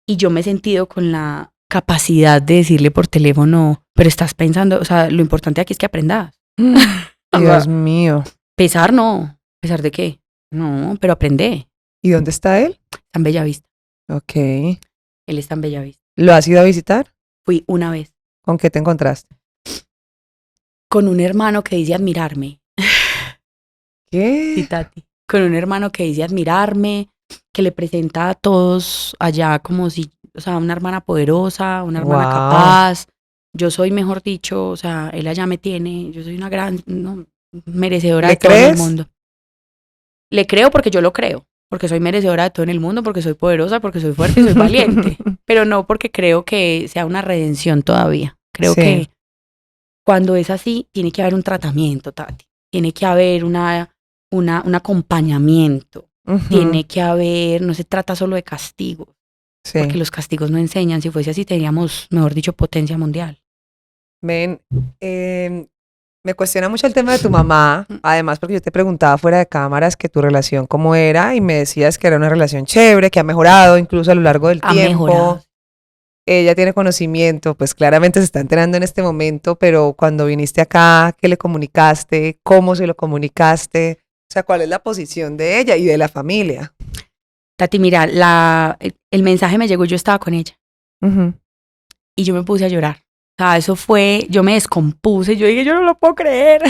y yo me he sentido con la capacidad de decirle por teléfono, pero estás pensando, o sea, lo importante aquí es que aprendas. Dios mío. Pesar no. ¿Pesar de qué? No, pero aprende. ¿Y dónde está él? Está en Bellavista. Ok. Él está en Bellavista. ¿Lo has ido a visitar? Fui una vez. ¿Con qué te encontraste? Con un hermano que dice admirarme. ¿Qué? Sí, Tati. Con un hermano que dice admirarme, que le presenta a todos allá como si, o sea, una hermana poderosa, una hermana Wow. capaz. Yo soy, mejor dicho, o sea, él allá me tiene, yo soy una gran, no, merecedora ¿Le de todo en el crees? mundo. Le creo porque yo lo creo, porque soy merecedora de todo en el mundo, porque soy poderosa, porque soy fuerte y soy valiente, pero no porque creo que sea una redención todavía. Creo Sí. que cuando es así, tiene que haber un tratamiento, Tati. Tiene que haber un acompañamiento. Ujú. Tiene que haber, no se trata solo de castigos, Sí. porque los castigos no enseñan. Si fuese así, teníamos, mejor dicho, potencia mundial. Ven, me cuestiona mucho el tema de tu mamá, además porque yo te preguntaba fuera de cámaras que tu relación cómo era y me decías que era una relación chévere, que ha mejorado incluso a lo largo del Ha tiempo. mejorado. Ella tiene conocimiento, pues claramente se está enterando en este momento, pero cuando viniste acá, ¿qué le comunicaste? ¿Cómo se lo comunicaste? O sea, ¿cuál es la posición de ella y de la familia? Tati, mira, el mensaje me llegó, yo estaba con ella Ujú. y yo me puse a llorar. O sea, eso fue, yo me descompuse, yo dije, yo no lo puedo creer.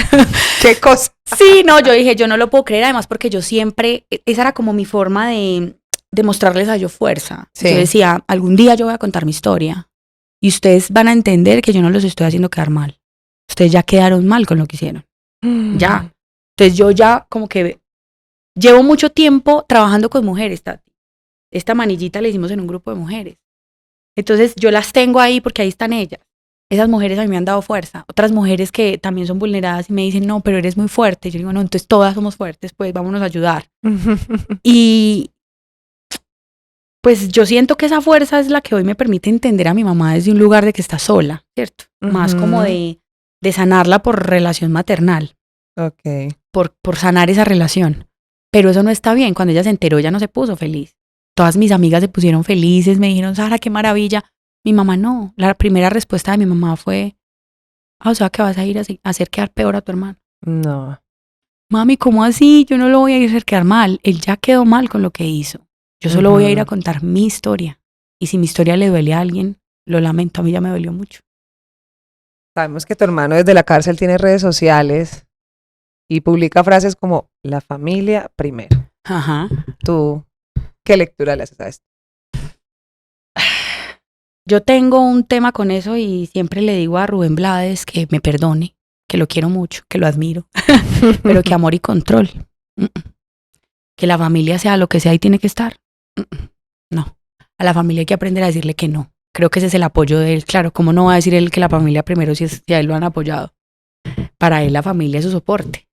¿Qué cosa? Sí, no, yo dije, yo no lo puedo creer, además porque yo siempre, esa era como mi forma de mostrarles a ellos fuerza. Sí. Yo decía, algún día yo voy a contar mi historia y ustedes van a entender que yo no los estoy haciendo quedar mal. Ustedes ya quedaron mal con lo que hicieron. Ya. Entonces yo ya como que llevo mucho tiempo trabajando con mujeres, Tati. Esta manillita la hicimos en un grupo de mujeres. Entonces yo las tengo ahí porque ahí están ellas. Esas mujeres a mí me han dado fuerza. Otras mujeres que también son vulneradas y me dicen, no, pero eres muy fuerte. Yo digo, no, entonces todas somos fuertes, pues vámonos a ayudar. Y pues yo siento que esa fuerza es la que hoy me permite entender a mi mamá desde un lugar de que está sola, ¿cierto? Más como de sanarla por relación maternal. Ok. Por sanar esa relación. Pero eso no está bien. Cuando ella se enteró, ella no se puso feliz. Todas mis amigas se pusieron felices, me dijeron, Sara, qué maravilla. Mi mamá no. La primera respuesta de mi mamá fue, o sea, que vas a ir a hacer quedar peor a tu hermano. No. Mami, ¿cómo así? Yo no lo voy a ir a hacer quedar mal. Él ya quedó mal con lo que hizo. Yo solo voy a ir a contar mi historia. Y si mi historia le duele a alguien, lo lamento, a mí ya me dolió mucho. Sabemos que tu hermano desde la cárcel tiene redes sociales y publica frases como la familia primero. Ajá. ¿Tú qué lectura le haces a esto? Yo tengo un tema con eso y siempre le digo a Rubén Blades que me perdone, que lo quiero mucho, que lo admiro, pero que amor y control. Que la familia sea lo que sea y tiene que estar. No. A la familia hay que aprender a decirle que no. Creo que ese es el apoyo de él. Claro, ¿cómo no va a decir él que la familia primero si a él lo han apoyado? Para él la familia es su soporte.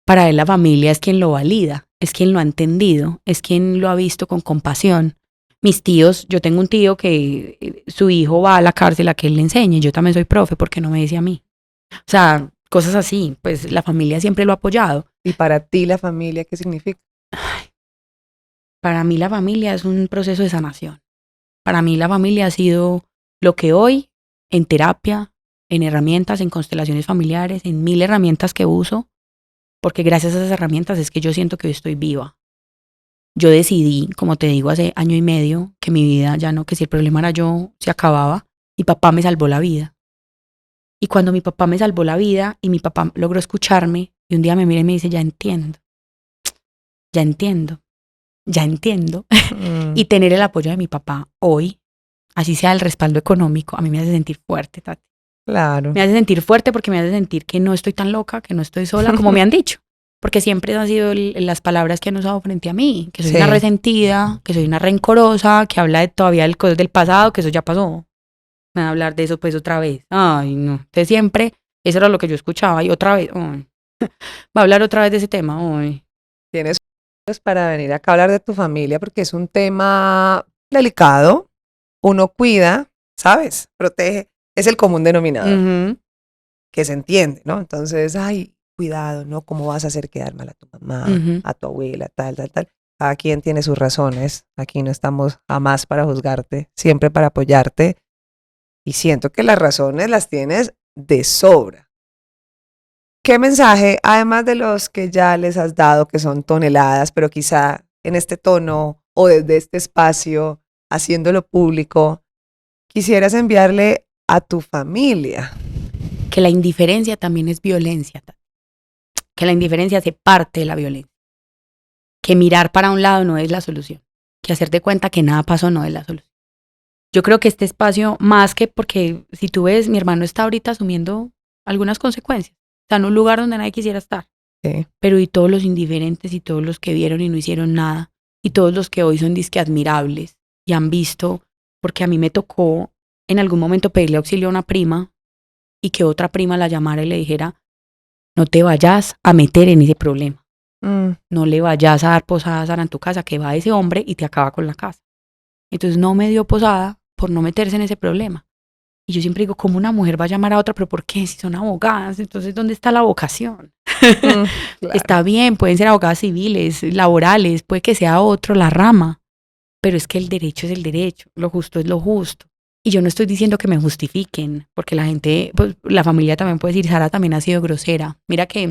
Para él la familia es quien lo valida, es quien lo ha entendido, es quien lo ha visto con compasión. Mis tíos, yo tengo un tío que su hijo va a la cárcel a que él le enseñe. Yo también soy profe, ¿por qué no me dice a mí? O sea, cosas así. Pues la familia siempre lo ha apoyado. ¿Y para ti la familia qué significa? Para mí la familia es un proceso de sanación. Para mí la familia ha sido lo que hoy, en terapia, en herramientas, en constelaciones familiares, en 1000 herramientas que uso, porque gracias a esas herramientas es que yo siento que hoy estoy viva. Yo decidí, como te digo, hace 1 año y medio, que mi vida ya no, que si el problema era yo, se acababa. Mi papá me salvó la vida. Y cuando mi papá me salvó la vida y mi papá logró escucharme, y un día me mira y me dice, ya entiendo, ya entiendo, ya entiendo. Y tener el apoyo de mi papá hoy, así sea el respaldo económico, a mí me hace sentir fuerte, Tati. Claro. Me hace sentir fuerte porque me hace sentir que no estoy tan loca, que no estoy sola, como me han dicho. Porque siempre han sido las palabras que han usado frente a mí, que soy una resentida, que soy una rencorosa, que habla de todavía de cosas del pasado, que eso ya pasó. Me va a hablar de eso pues otra vez. Ay, no. Entonces siempre, eso era lo que yo escuchaba y otra vez, ay. Va a hablar otra vez de ese tema, ay. Tienes para venir acá a hablar de tu familia porque es un tema delicado. Uno cuida, ¿sabes? Protege. Es el común denominador. Que se entiende, ¿no? Entonces, ay, cuidado, ¿no? ¿Cómo vas a hacer quedar mal a tu mamá, a tu abuela, tal, tal, tal? Cada quien tiene sus razones. Aquí no estamos jamás para juzgarte, siempre para apoyarte. Y siento que las razones las tienes de sobra. ¿Qué mensaje, además de los que ya les has dado, que son toneladas, pero quizá en este tono o desde este espacio, haciéndolo público, quisieras enviarle a tu familia? Que la indiferencia también es violencia. Que la indiferencia hace parte de la violencia. Que mirar para un lado no es la solución. Que hacerte cuenta que nada pasó no es la solución. Yo creo que este espacio, más que porque si tú ves, mi hermano está ahorita asumiendo algunas consecuencias. Está en un lugar donde nadie quisiera estar. Sí. Pero y todos los indiferentes y todos los que vieron y no hicieron nada. Y todos los que hoy son disque admirables y han visto, porque a mí me tocó en algún momento pedirle auxilio a una prima y que otra prima la llamara y le dijera, no te vayas a meter en ese problema. No le vayas a dar posada a Sara en tu casa, que va ese hombre y te acaba con la casa. Entonces no me dio posada por no meterse en ese problema. Y yo siempre digo, ¿cómo una mujer va a llamar a otra? ¿Pero por qué? Si son abogadas, entonces ¿dónde está la vocación? Claro. Está bien, pueden ser abogadas civiles, laborales, puede que sea otro la rama, pero es que el derecho es el derecho, lo justo es lo justo. Y yo no estoy diciendo que me justifiquen, porque la gente, pues la familia también puede decir, Sara también ha sido grosera. Mira que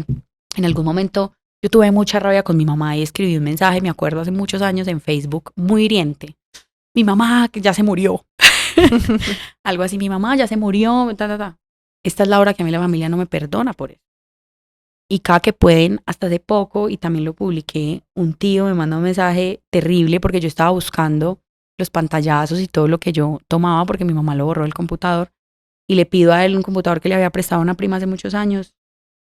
en algún momento yo tuve mucha rabia con mi mamá y escribí un mensaje, me acuerdo hace muchos años en Facebook, muy hiriente. Mi mamá que ya se murió. Algo así, mi mamá ya se murió. Esta es la hora que a mí la familia no me perdona por eso. Y cada que pueden, hasta hace poco, y también lo publiqué, un tío me manda un mensaje terrible porque yo estaba buscando los pantallazos y todo lo que yo tomaba porque mi mamá lo borró del computador y le pido a él un computador que le había prestado a una prima hace muchos años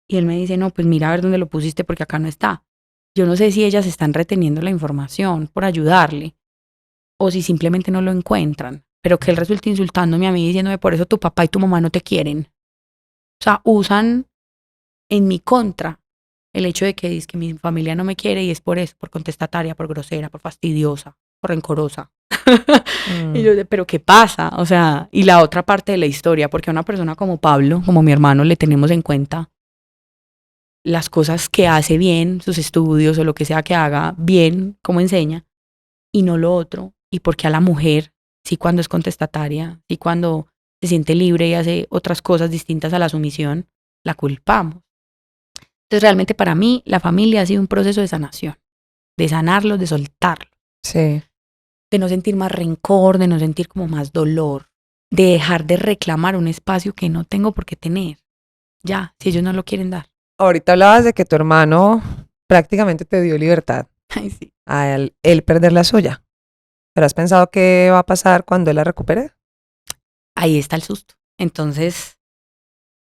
y él me dice, no, pues mira a ver dónde lo pusiste porque acá no está. Yo no sé si ellas están reteniendo la información por ayudarle o si simplemente no lo encuentran, pero que él resulte insultándome a mí, diciéndome por eso tu papá y tu mamá no te quieren. O sea, usan en mi contra el hecho de que, es que mi familia no me quiere y es por eso, por contestataria, por grosera, por fastidiosa, por rencorosa. Y yo, pero ¿qué pasa? O sea, y la otra parte de la historia, porque a una persona como Pablo, como mi hermano, le tenemos en cuenta las cosas que hace bien, sus estudios o lo que sea que haga bien, como enseña, y no lo otro. Y porque a la mujer, sí cuando es contestataria, sí cuando se siente libre y hace otras cosas distintas a la sumisión, la culpamos. Entonces realmente para mí la familia ha sido un proceso de sanación, de sanarlo, de soltarlo, Sí. de no sentir más rencor, de no sentir como más dolor, de dejar de reclamar un espacio que no tengo por qué tener. Ya, si ellos no lo quieren dar. Ahorita hablabas de que tu hermano prácticamente te dio libertad Ay, sí. a él perder la suya. ¿Pero has pensado qué va a pasar cuando él la recupere? Ahí está el susto. Entonces,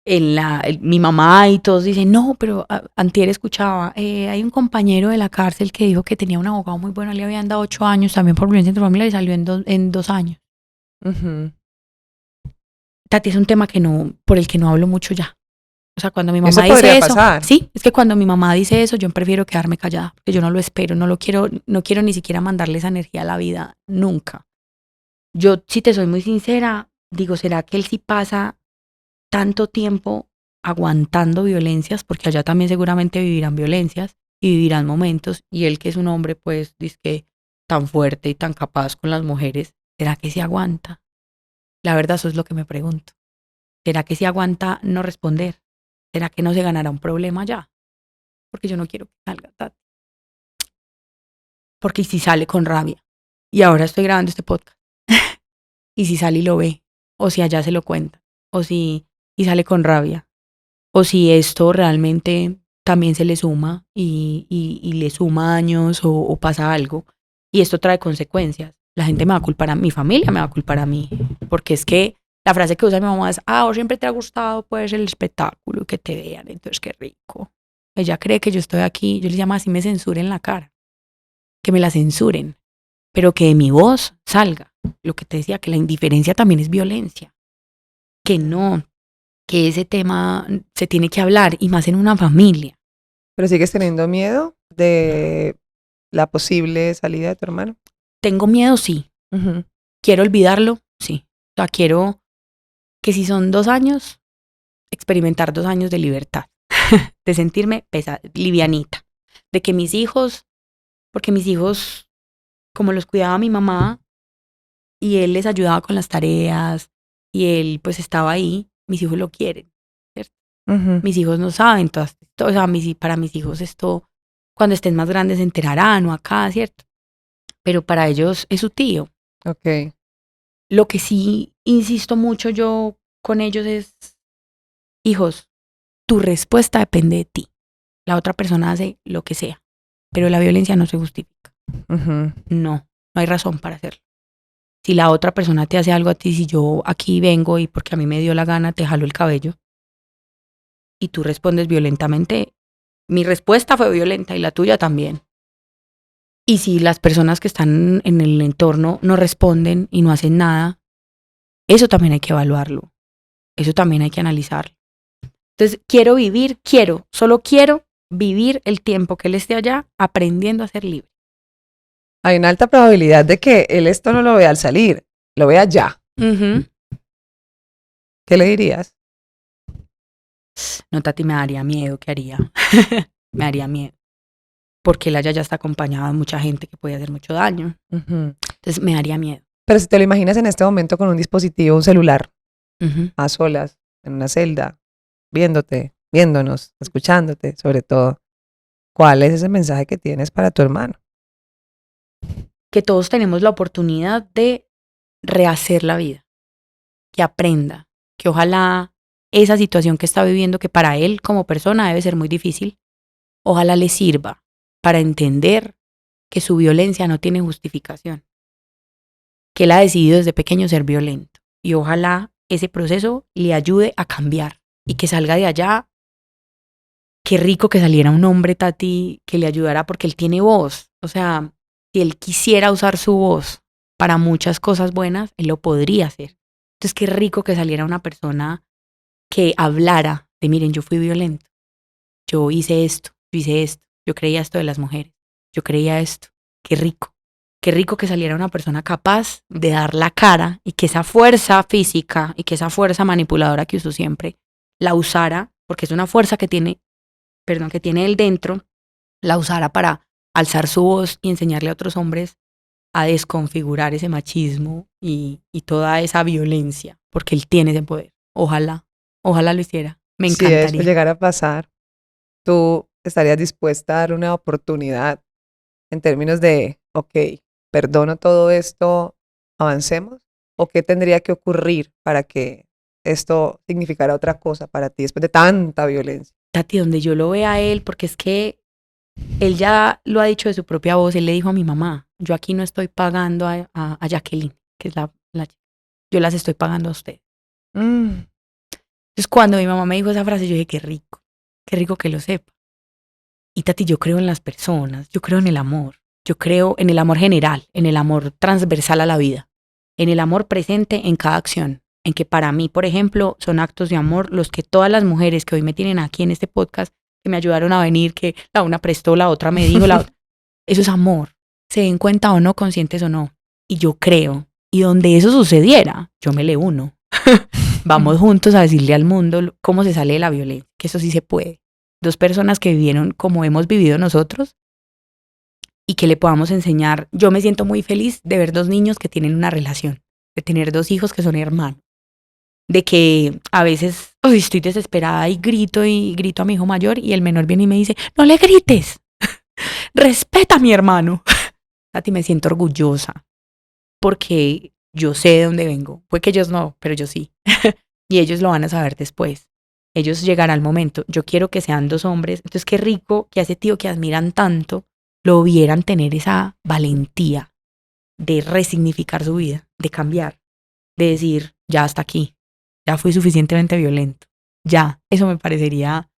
mi mamá y todos dicen, no, pero antier escuchaba, hay un compañero de la cárcel que dijo que tenía un abogado muy bueno, le habían dado 8 años también por violencia intrafamiliar y salió en 2 años. Ujú. Tati, es un tema por el que no hablo mucho ya. O sea, cuando mi mamá Eso dice podría eso, pasar. sí, es que cuando mi mamá dice eso, yo prefiero quedarme callada, porque yo no lo espero, no quiero ni siquiera mandarle esa energía a la vida, nunca. Yo, si te soy muy sincera, digo, ¿será que él sí pasa tanto tiempo aguantando violencias? Porque allá también seguramente vivirán violencias y vivirán momentos, y él que es un hombre, pues, dice que tan fuerte y tan capaz con las mujeres, ¿será que sí aguanta? La verdad, eso es lo que me pregunto. ¿Será que sí aguanta no responder? ¿Será que no se ganará un problema ya? Porque yo no quiero que salga Tati. Porque si sale con rabia, y ahora estoy grabando este podcast, y si sale y lo ve, o si allá se lo cuenta, o si y sale con rabia, o si esto realmente también se le suma y le suma años o pasa algo, y esto trae consecuencias. La gente me va a culpar a mi familia, me va a culpar a mí, porque es que la frase que usa mi mamá es, vos siempre te ha gustado pues el espectáculo y que te vean, entonces qué rico. Ella cree que yo estoy aquí, yo le llamo así, me censuren la cara, que me la censuren, pero que de mi voz salga. Lo que te decía, que la indiferencia también es violencia, que no, que ese tema se tiene que hablar y más en una familia. ¿Pero sigues teniendo miedo de la posible salida de tu hermano? Tengo miedo, sí. Ujú. Quiero olvidarlo, sí. O sea, quiero que si son 2 años, experimentar 2 años de libertad, de sentirme livianita, de que mis hijos, porque mis hijos, como los cuidaba mi mamá y él les ayudaba con las tareas y él pues estaba ahí, mis hijos lo quieren, ¿cierto? Ujú. Mis hijos no saben todas, o sea, para mis hijos esto, cuando estén más grandes se enterarán o acá, ¿cierto? Pero para ellos es su tío. Ok. Lo que sí insisto mucho yo con ellos es, hijos, tu respuesta depende de ti. La otra persona hace lo que sea, pero la violencia no se justifica. Ujú. No hay razón para hacerlo. Si la otra persona te hace algo a ti, si yo aquí vengo y porque a mí me dio la gana te jalo el cabello y tú respondes violentamente, mi respuesta fue violenta y la tuya también. Y si las personas que están en el entorno no responden y no hacen nada, eso también hay que evaluarlo. Eso también hay que analizarlo. Entonces, solo quiero vivir el tiempo que él esté allá aprendiendo a ser libre. Hay una alta probabilidad de que él esto no lo vea al salir, lo vea ya. Uh-huh. ¿Qué le dirías? No, Tati, me daría miedo. ¿Qué haría? Me daría miedo. Porque él allá ya está acompañado de mucha gente que puede hacer mucho daño. Ujú. Entonces, me daría miedo. Pero si te lo imaginas en este momento con un dispositivo, un celular, Uh-huh. a solas, en una celda, viéndote, viéndonos, escuchándote, sobre todo, ¿cuál es ese mensaje que tienes para tu hermano? Que todos tenemos la oportunidad de rehacer la vida. Que aprenda. Que ojalá esa situación que está viviendo, que para él como persona debe ser muy difícil, ojalá le sirva para entender que su violencia no tiene justificación. Que él ha decidido desde pequeño ser violento. Y ojalá ese proceso le ayude a cambiar y que salga de allá. Qué rico que saliera un hombre, Tati, que le ayudara porque él tiene voz. O sea, si él quisiera usar su voz para muchas cosas buenas, él lo podría hacer. Entonces, qué rico que saliera una persona que hablara de, miren, yo fui violento, yo hice esto, yo creía esto de las mujeres, yo creía esto. Qué rico que saliera una persona capaz de dar la cara y que esa fuerza física y que esa fuerza manipuladora que usó siempre la usara, porque es una fuerza que tiene él dentro, la usara para alzar su voz y enseñarle a otros hombres a desconfigurar ese machismo y toda esa violencia, porque él tiene ese poder. Ojalá lo hiciera. Me Si eso encantaría. llegara a pasar, ¿tú estarías dispuesta a dar una oportunidad en términos de, ok, perdono todo esto, avancemos? ¿O qué tendría que ocurrir para que esto significara otra cosa para ti después de tanta violencia? Tati, donde yo lo vea a él, porque es que él ya lo ha dicho de su propia voz, él le dijo a mi mamá, yo aquí no estoy pagando a Jacqueline, que es la chica, yo las estoy pagando a usted. Mm, Entonces cuando mi mamá me dijo esa frase, yo dije, qué rico que lo sepa. Y Tati, yo creo en las personas, yo creo en el amor, yo creo en el amor general, en el amor transversal a la vida, en el amor presente en cada acción, en que para mí, por ejemplo, son actos de amor los que todas las mujeres que hoy me tienen aquí en este podcast, que me ayudaron a venir, que la una prestó, la otra me dijo, la otra, eso es amor, se den cuenta o no, conscientes o no. Y yo creo, y donde eso sucediera, yo me le uno. Vamos juntos a decirle al mundo cómo se sale de la violencia, que eso sí se puede. Dos personas que vivieron como hemos vivido nosotros y que le podamos enseñar. Yo me siento muy feliz de ver dos niños que tienen una relación, de tener dos hijos que son hermanos, de que a veces estoy desesperada y grito a mi hijo mayor y el menor viene y me dice, no le grites, respeta a mi hermano. A ti me siento orgullosa porque yo sé de dónde vengo. Fue que ellos no, pero yo sí. Y ellos lo van a saber después. Ellos llegarán al momento. Yo quiero que sean dos hombres. Entonces qué rico que a ese tío que admiran tanto lo vieran tener esa valentía de resignificar su vida, de cambiar, de decir, ya hasta aquí, ya fui suficientemente violento. Ya, eso me parecería,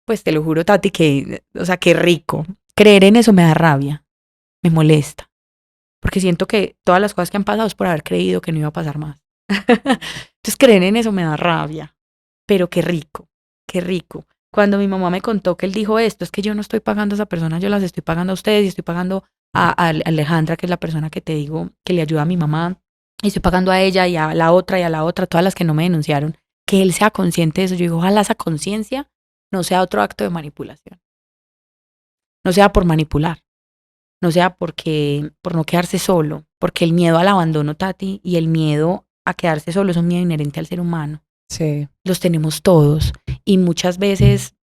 pues te lo juro, Tati, que, o sea, qué rico. Creer en eso me da rabia, me molesta, porque siento que todas las cosas que han pasado es por haber creído que no iba a pasar más. Entonces creer en eso me da rabia, pero qué rico, qué rico. Cuando mi mamá me contó que él dijo esto, es que yo no estoy pagando a esa persona, yo las estoy pagando a ustedes y estoy pagando a Alejandra, que es la persona que te digo que le ayuda a mi mamá, y estoy pagando a ella y a la otra y a la otra, todas las que no me denunciaron, que él sea consciente de eso. Yo digo, ojalá esa conciencia no sea otro acto de manipulación, no sea por manipular, no sea por no quedarse solo, porque el miedo al abandono, Tati, y el miedo a quedarse solo es un miedo inherente al ser humano. sí. Los tenemos todos y muchas veces,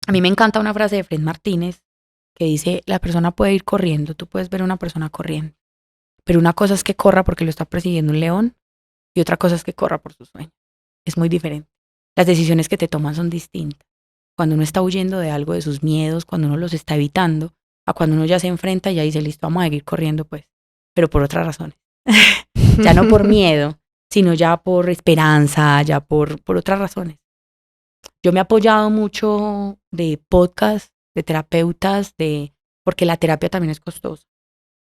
a mí me encanta una frase de Fred Martínez que dice, la persona puede ir corriendo, tú puedes ver a una persona corriendo, pero una cosa es que corra porque lo está persiguiendo un león y otra cosa es que corra por sus sueños. Es muy diferente. Las decisiones que te toman son distintas. Cuando uno está huyendo de algo, de sus miedos, cuando uno los está evitando, a cuando uno ya se enfrenta y ya dice, listo, vamos a seguir corriendo, pues, pero por otras razones. Ya no por miedo, sino ya por esperanza, ya por otras razones. Yo me he apoyado mucho de podcasts, de terapeutas, porque la terapia también es costosa,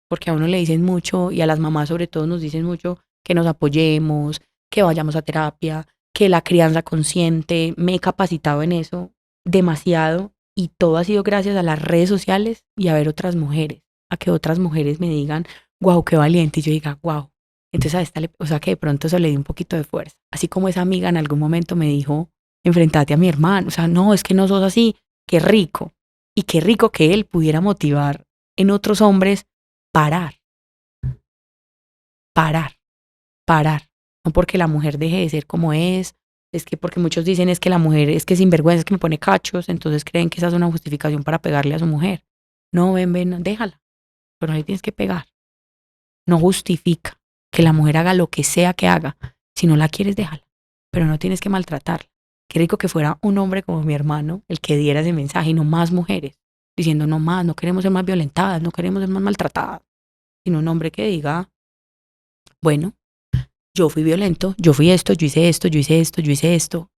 porque a uno le dicen mucho y a las mamás sobre todo nos dicen mucho que nos apoyemos, que vayamos a terapia, que la crianza consciente. Me he capacitado en eso demasiado y todo ha sido gracias a las redes sociales y a ver otras mujeres, a que otras mujeres me digan, wow, qué valiente, y yo diga, wow. Entonces a esta, o sea que de pronto eso le di un poquito de fuerza. Así como esa amiga en algún momento me dijo, enfrentate a mi hermano, o sea, no, es que no sos así, qué rico. Y qué rico que él pudiera motivar en otros hombres parar, parar, parar. No porque la mujer deje de ser como es que porque muchos dicen es que la mujer es que sinvergüenza, es que me pone cachos, entonces creen que esa es una justificación para pegarle a su mujer. No, ven, déjala, pero no le tienes que pegar. No justifica que la mujer haga lo que sea que haga. Si no la quieres, déjala, pero no tienes que maltratarla. Qué rico que fuera un hombre como mi hermano el que diera ese mensaje y no más mujeres, diciendo no más, no queremos ser más violentadas, no queremos ser más maltratadas, sino un hombre que diga, bueno, yo fui violento, yo fui esto, yo hice esto, yo hice esto, yo hice esto.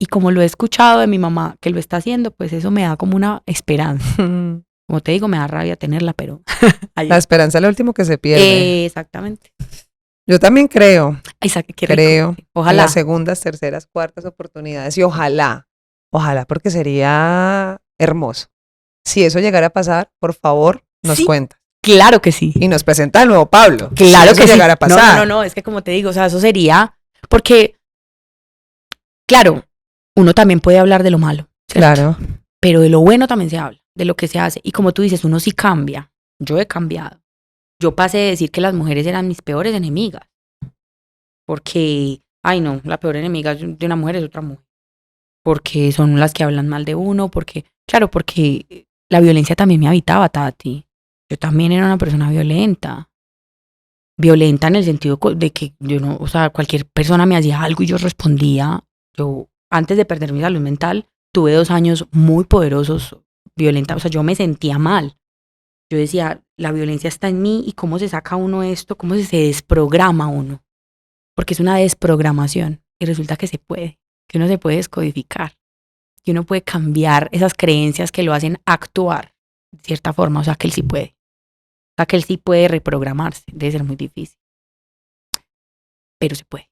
Y como lo he escuchado de mi mamá que lo está haciendo, pues eso me da como una esperanza. Como te digo, me da rabia tenerla, pero ahí La esperanza es lo último que se pierde. exactamente. Yo también creo, Qué rico. creo en Ojalá. las segundas, terceras, cuartas oportunidades y ojalá porque sería hermoso. Si eso llegara a pasar, por favor, nos Sí, cuenta. claro que sí. Y nos presenta al nuevo Pablo. Claro si que eso sí. llegara a pasar. No, es que como te digo, o sea, eso sería, porque, claro, uno también puede hablar de lo malo, ¿cierto? Claro. Pero de lo bueno también se habla, de lo que se hace. Y como tú dices, uno sí cambia. Yo he cambiado. Yo pasé de decir que las mujeres eran mis peores enemigas. Porque, ay no, la peor enemiga de una mujer es otra mujer. Porque son las que hablan mal de uno, porque, claro, porque la violencia también me habitaba, Tati. Yo también era una persona violenta. Violenta en el sentido de que yo no, o sea, cualquier persona me hacía algo y yo respondía. Yo, antes de perder mi salud mental, tuve 2 años muy poderosos, violenta, o sea, yo me sentía mal. Yo decía, la violencia está en mí y cómo se saca uno esto, cómo se desprograma uno. Porque es una desprogramación y resulta que se puede, que uno se puede descodificar, que uno puede cambiar esas creencias que lo hacen actuar de cierta forma, o sea, que él sí puede. O sea, que él sí puede reprogramarse, debe ser muy difícil, pero se puede.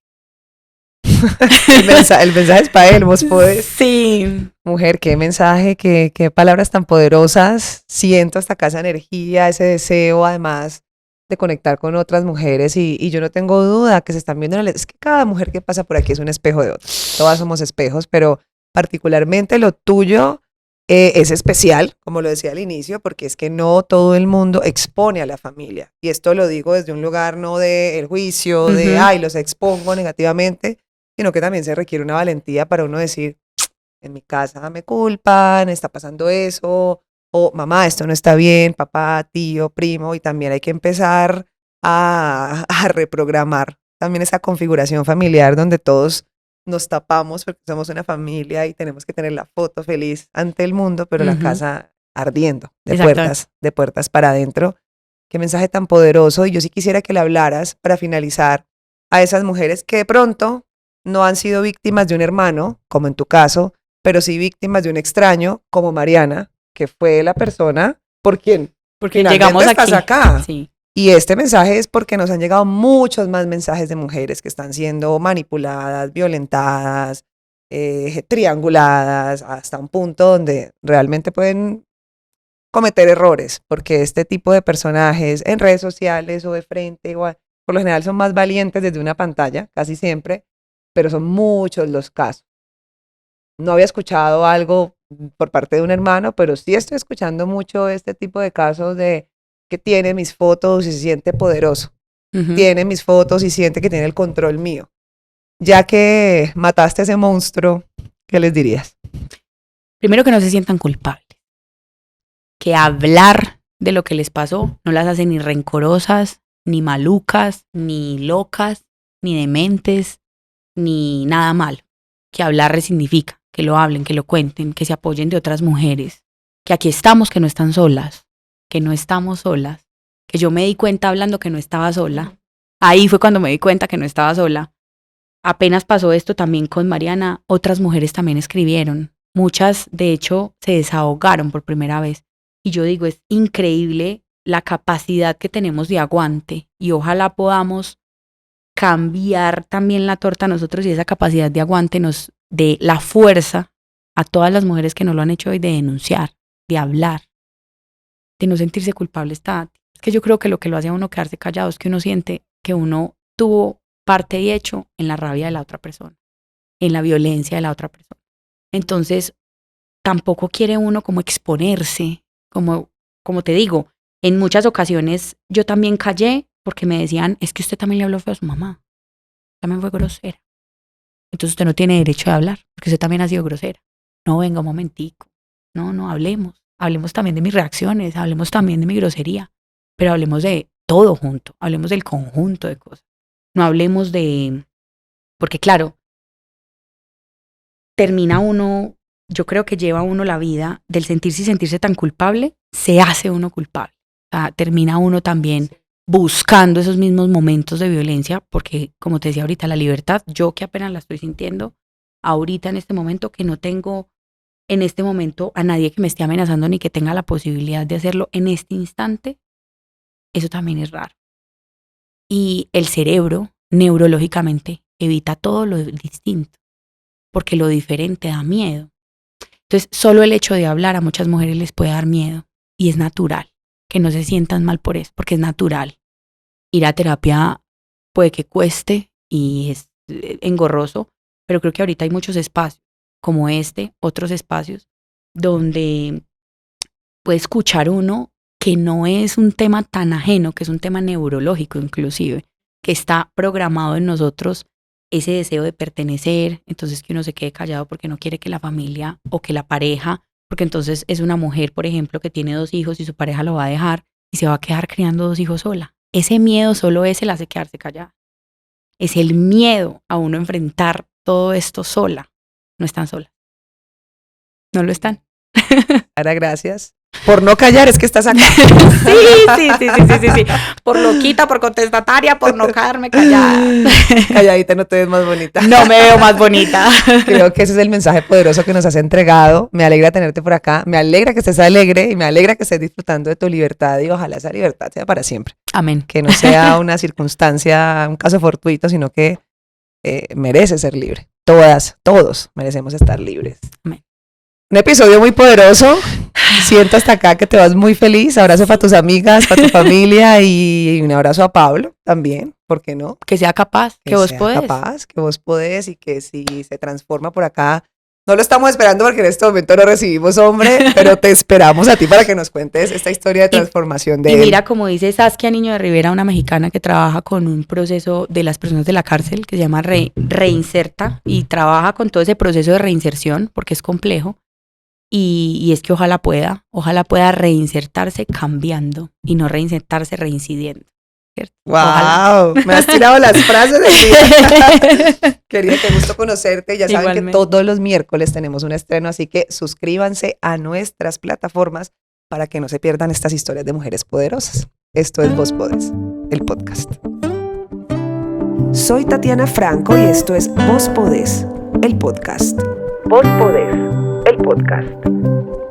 El mensaje es para él, vos podés. Sí. Mujer, qué mensaje, qué palabras tan poderosas. Siento hasta acá esa energía, ese deseo, además de conectar con otras mujeres. Y yo no tengo duda que se están viendo. Es que cada mujer que pasa por aquí es un espejo de otra. Todas somos espejos, pero particularmente lo tuyo es especial, como lo decía al inicio, porque es que no todo el mundo expone a la familia. Y esto lo digo desde un lugar no de el juicio, de, ay, los expongo negativamente, sino que también se requiere una valentía para uno decir, en mi casa me culpan, está pasando eso, o mamá, esto no está bien, papá, tío, primo, y también hay que empezar a reprogramar también esa configuración familiar donde todos nos tapamos porque somos una familia y tenemos que tener la foto feliz ante el mundo, pero la casa ardiendo de puertas para adentro. Qué mensaje tan poderoso. Y yo sí quisiera que le hablaras para finalizar a esas mujeres que de pronto no han sido víctimas de un hermano, como en tu caso, pero sí víctimas de un extraño, como Mariana, que fue la persona por quien porque llegamos estás aquí. acá. Sí. Y este mensaje es porque nos han llegado muchos más mensajes de mujeres que están siendo manipuladas, violentadas, trianguladas, hasta un punto donde realmente pueden cometer errores, porque este tipo de personajes en redes sociales o de frente, igual, por lo general son más valientes desde una pantalla, casi siempre, pero son muchos los casos. No había escuchado algo por parte de un hermano, pero sí estoy escuchando mucho este tipo de casos de que tiene mis fotos y se siente poderoso. Tiene mis fotos y siente que tiene el control mío. Ya que mataste a ese monstruo, ¿qué les dirías? Primero que no se sientan culpables. Que hablar de lo que les pasó no las hace ni rencorosas, ni malucas, ni locas, ni dementes, ni nada malo. Que hablar resignifica, que lo hablen, que lo cuenten, que se apoyen de otras mujeres, que aquí estamos, que no están solas, que no estamos solas, que yo me di cuenta hablando que no estaba sola. Ahí fue cuando me di cuenta que no estaba sola. Apenas pasó esto también con Mariana, otras mujeres también escribieron. Muchas, de hecho, se desahogaron por primera vez. Y yo digo, es increíble la capacidad que tenemos de aguante y ojalá podamos cambiar también la torta a nosotros y esa capacidad de aguante nos dé la fuerza a todas las mujeres que no lo han hecho hoy de denunciar, de hablar, de no sentirse culpable. Es que yo creo que lo que lo hace a uno quedarse callado es que uno siente que uno tuvo parte y hecho en la rabia de la otra persona, en la violencia de la otra persona. Entonces, tampoco quiere uno como exponerse, como te digo, en muchas ocasiones yo también callé porque me decían, es que usted también le habló feo a su mamá, también fue grosera. Entonces usted no tiene derecho de hablar, porque usted también ha sido grosera. No, venga un momentico, no, hablemos también de mis reacciones, hablemos también de mi grosería, pero hablemos de todo junto, hablemos del conjunto de cosas. No hablemos de, porque claro, termina uno, yo creo que lleva uno la vida del sentirse y sentirse tan culpable, se hace uno culpable. O sea, termina uno también buscando esos mismos momentos de violencia, porque como te decía ahorita, la libertad, yo que apenas la estoy sintiendo, ahorita en este momento que no tengo en este momento a nadie que me esté amenazando ni que tenga la posibilidad de hacerlo en este instante, eso también es raro. Y el cerebro, neurológicamente, evita todo lo distinto, porque lo diferente da miedo. Entonces, solo el hecho de hablar a muchas mujeres les puede dar miedo, y es natural, que no se sientan mal por eso, porque es natural. Ir a terapia puede que cueste y es engorroso, pero creo que ahorita hay muchos espacios, como otros espacios, donde puede escuchar uno que no es un tema tan ajeno, que es un tema neurológico inclusive, que está programado en nosotros ese deseo de pertenecer, entonces que uno se quede callado porque no quiere que la familia o que la pareja, porque entonces es una mujer, por ejemplo, que tiene 2 hijos y su pareja lo va a dejar y se va a quedar criando 2 hijos sola. Ese miedo solo ese la hace quedarse callada. Es el miedo a uno enfrentar todo esto sola. No están solas. No lo están. Sara, gracias. Por no callar es que estás acá. Sí. Por loquita, por contestataria, por no quedarme callada. Calladita no te ves más bonita. No me veo más bonita. Creo que ese es el mensaje poderoso que nos has entregado. Me alegra tenerte por acá. Me alegra que estés alegre y me alegra que estés disfrutando de tu libertad y ojalá esa libertad sea para siempre. Amén. Que no sea una circunstancia, un caso fortuito, sino que mereces ser libre. Todas, todos merecemos estar libres. Amén. Un episodio muy poderoso. Siento hasta acá que te vas muy feliz. Abrazo para tus amigas, para tu familia y un abrazo a Pablo también. ¿Por qué no? Que sea capaz, que vos podés. Capaz, que vos podés y que si se transforma por acá. No lo estamos esperando porque en este momento no recibimos hombre, pero te esperamos a ti para que nos cuentes esta historia de transformación de él. Y mira, como dice Saskia Niño de Rivera, una mexicana que trabaja con un proceso de las personas de la cárcel que se llama Reinserta y trabaja con todo ese proceso de reinserción porque es complejo. Y es que ojalá pueda reinsertarse cambiando y no reinsertarse reincidiendo. ¿Cierto? ¡Wow! Ojalá. Me has tirado las frases de vida. Querida, qué gusto conocerte. Ya saben Igualmente. que todos los miércoles tenemos un estreno, así que suscríbanse a nuestras plataformas para que no se pierdan estas historias de mujeres poderosas. Esto es Vos Podés, el podcast. Soy Tatiana Franco y esto es Vos Podés, el podcast. Vos Podés, el podcast.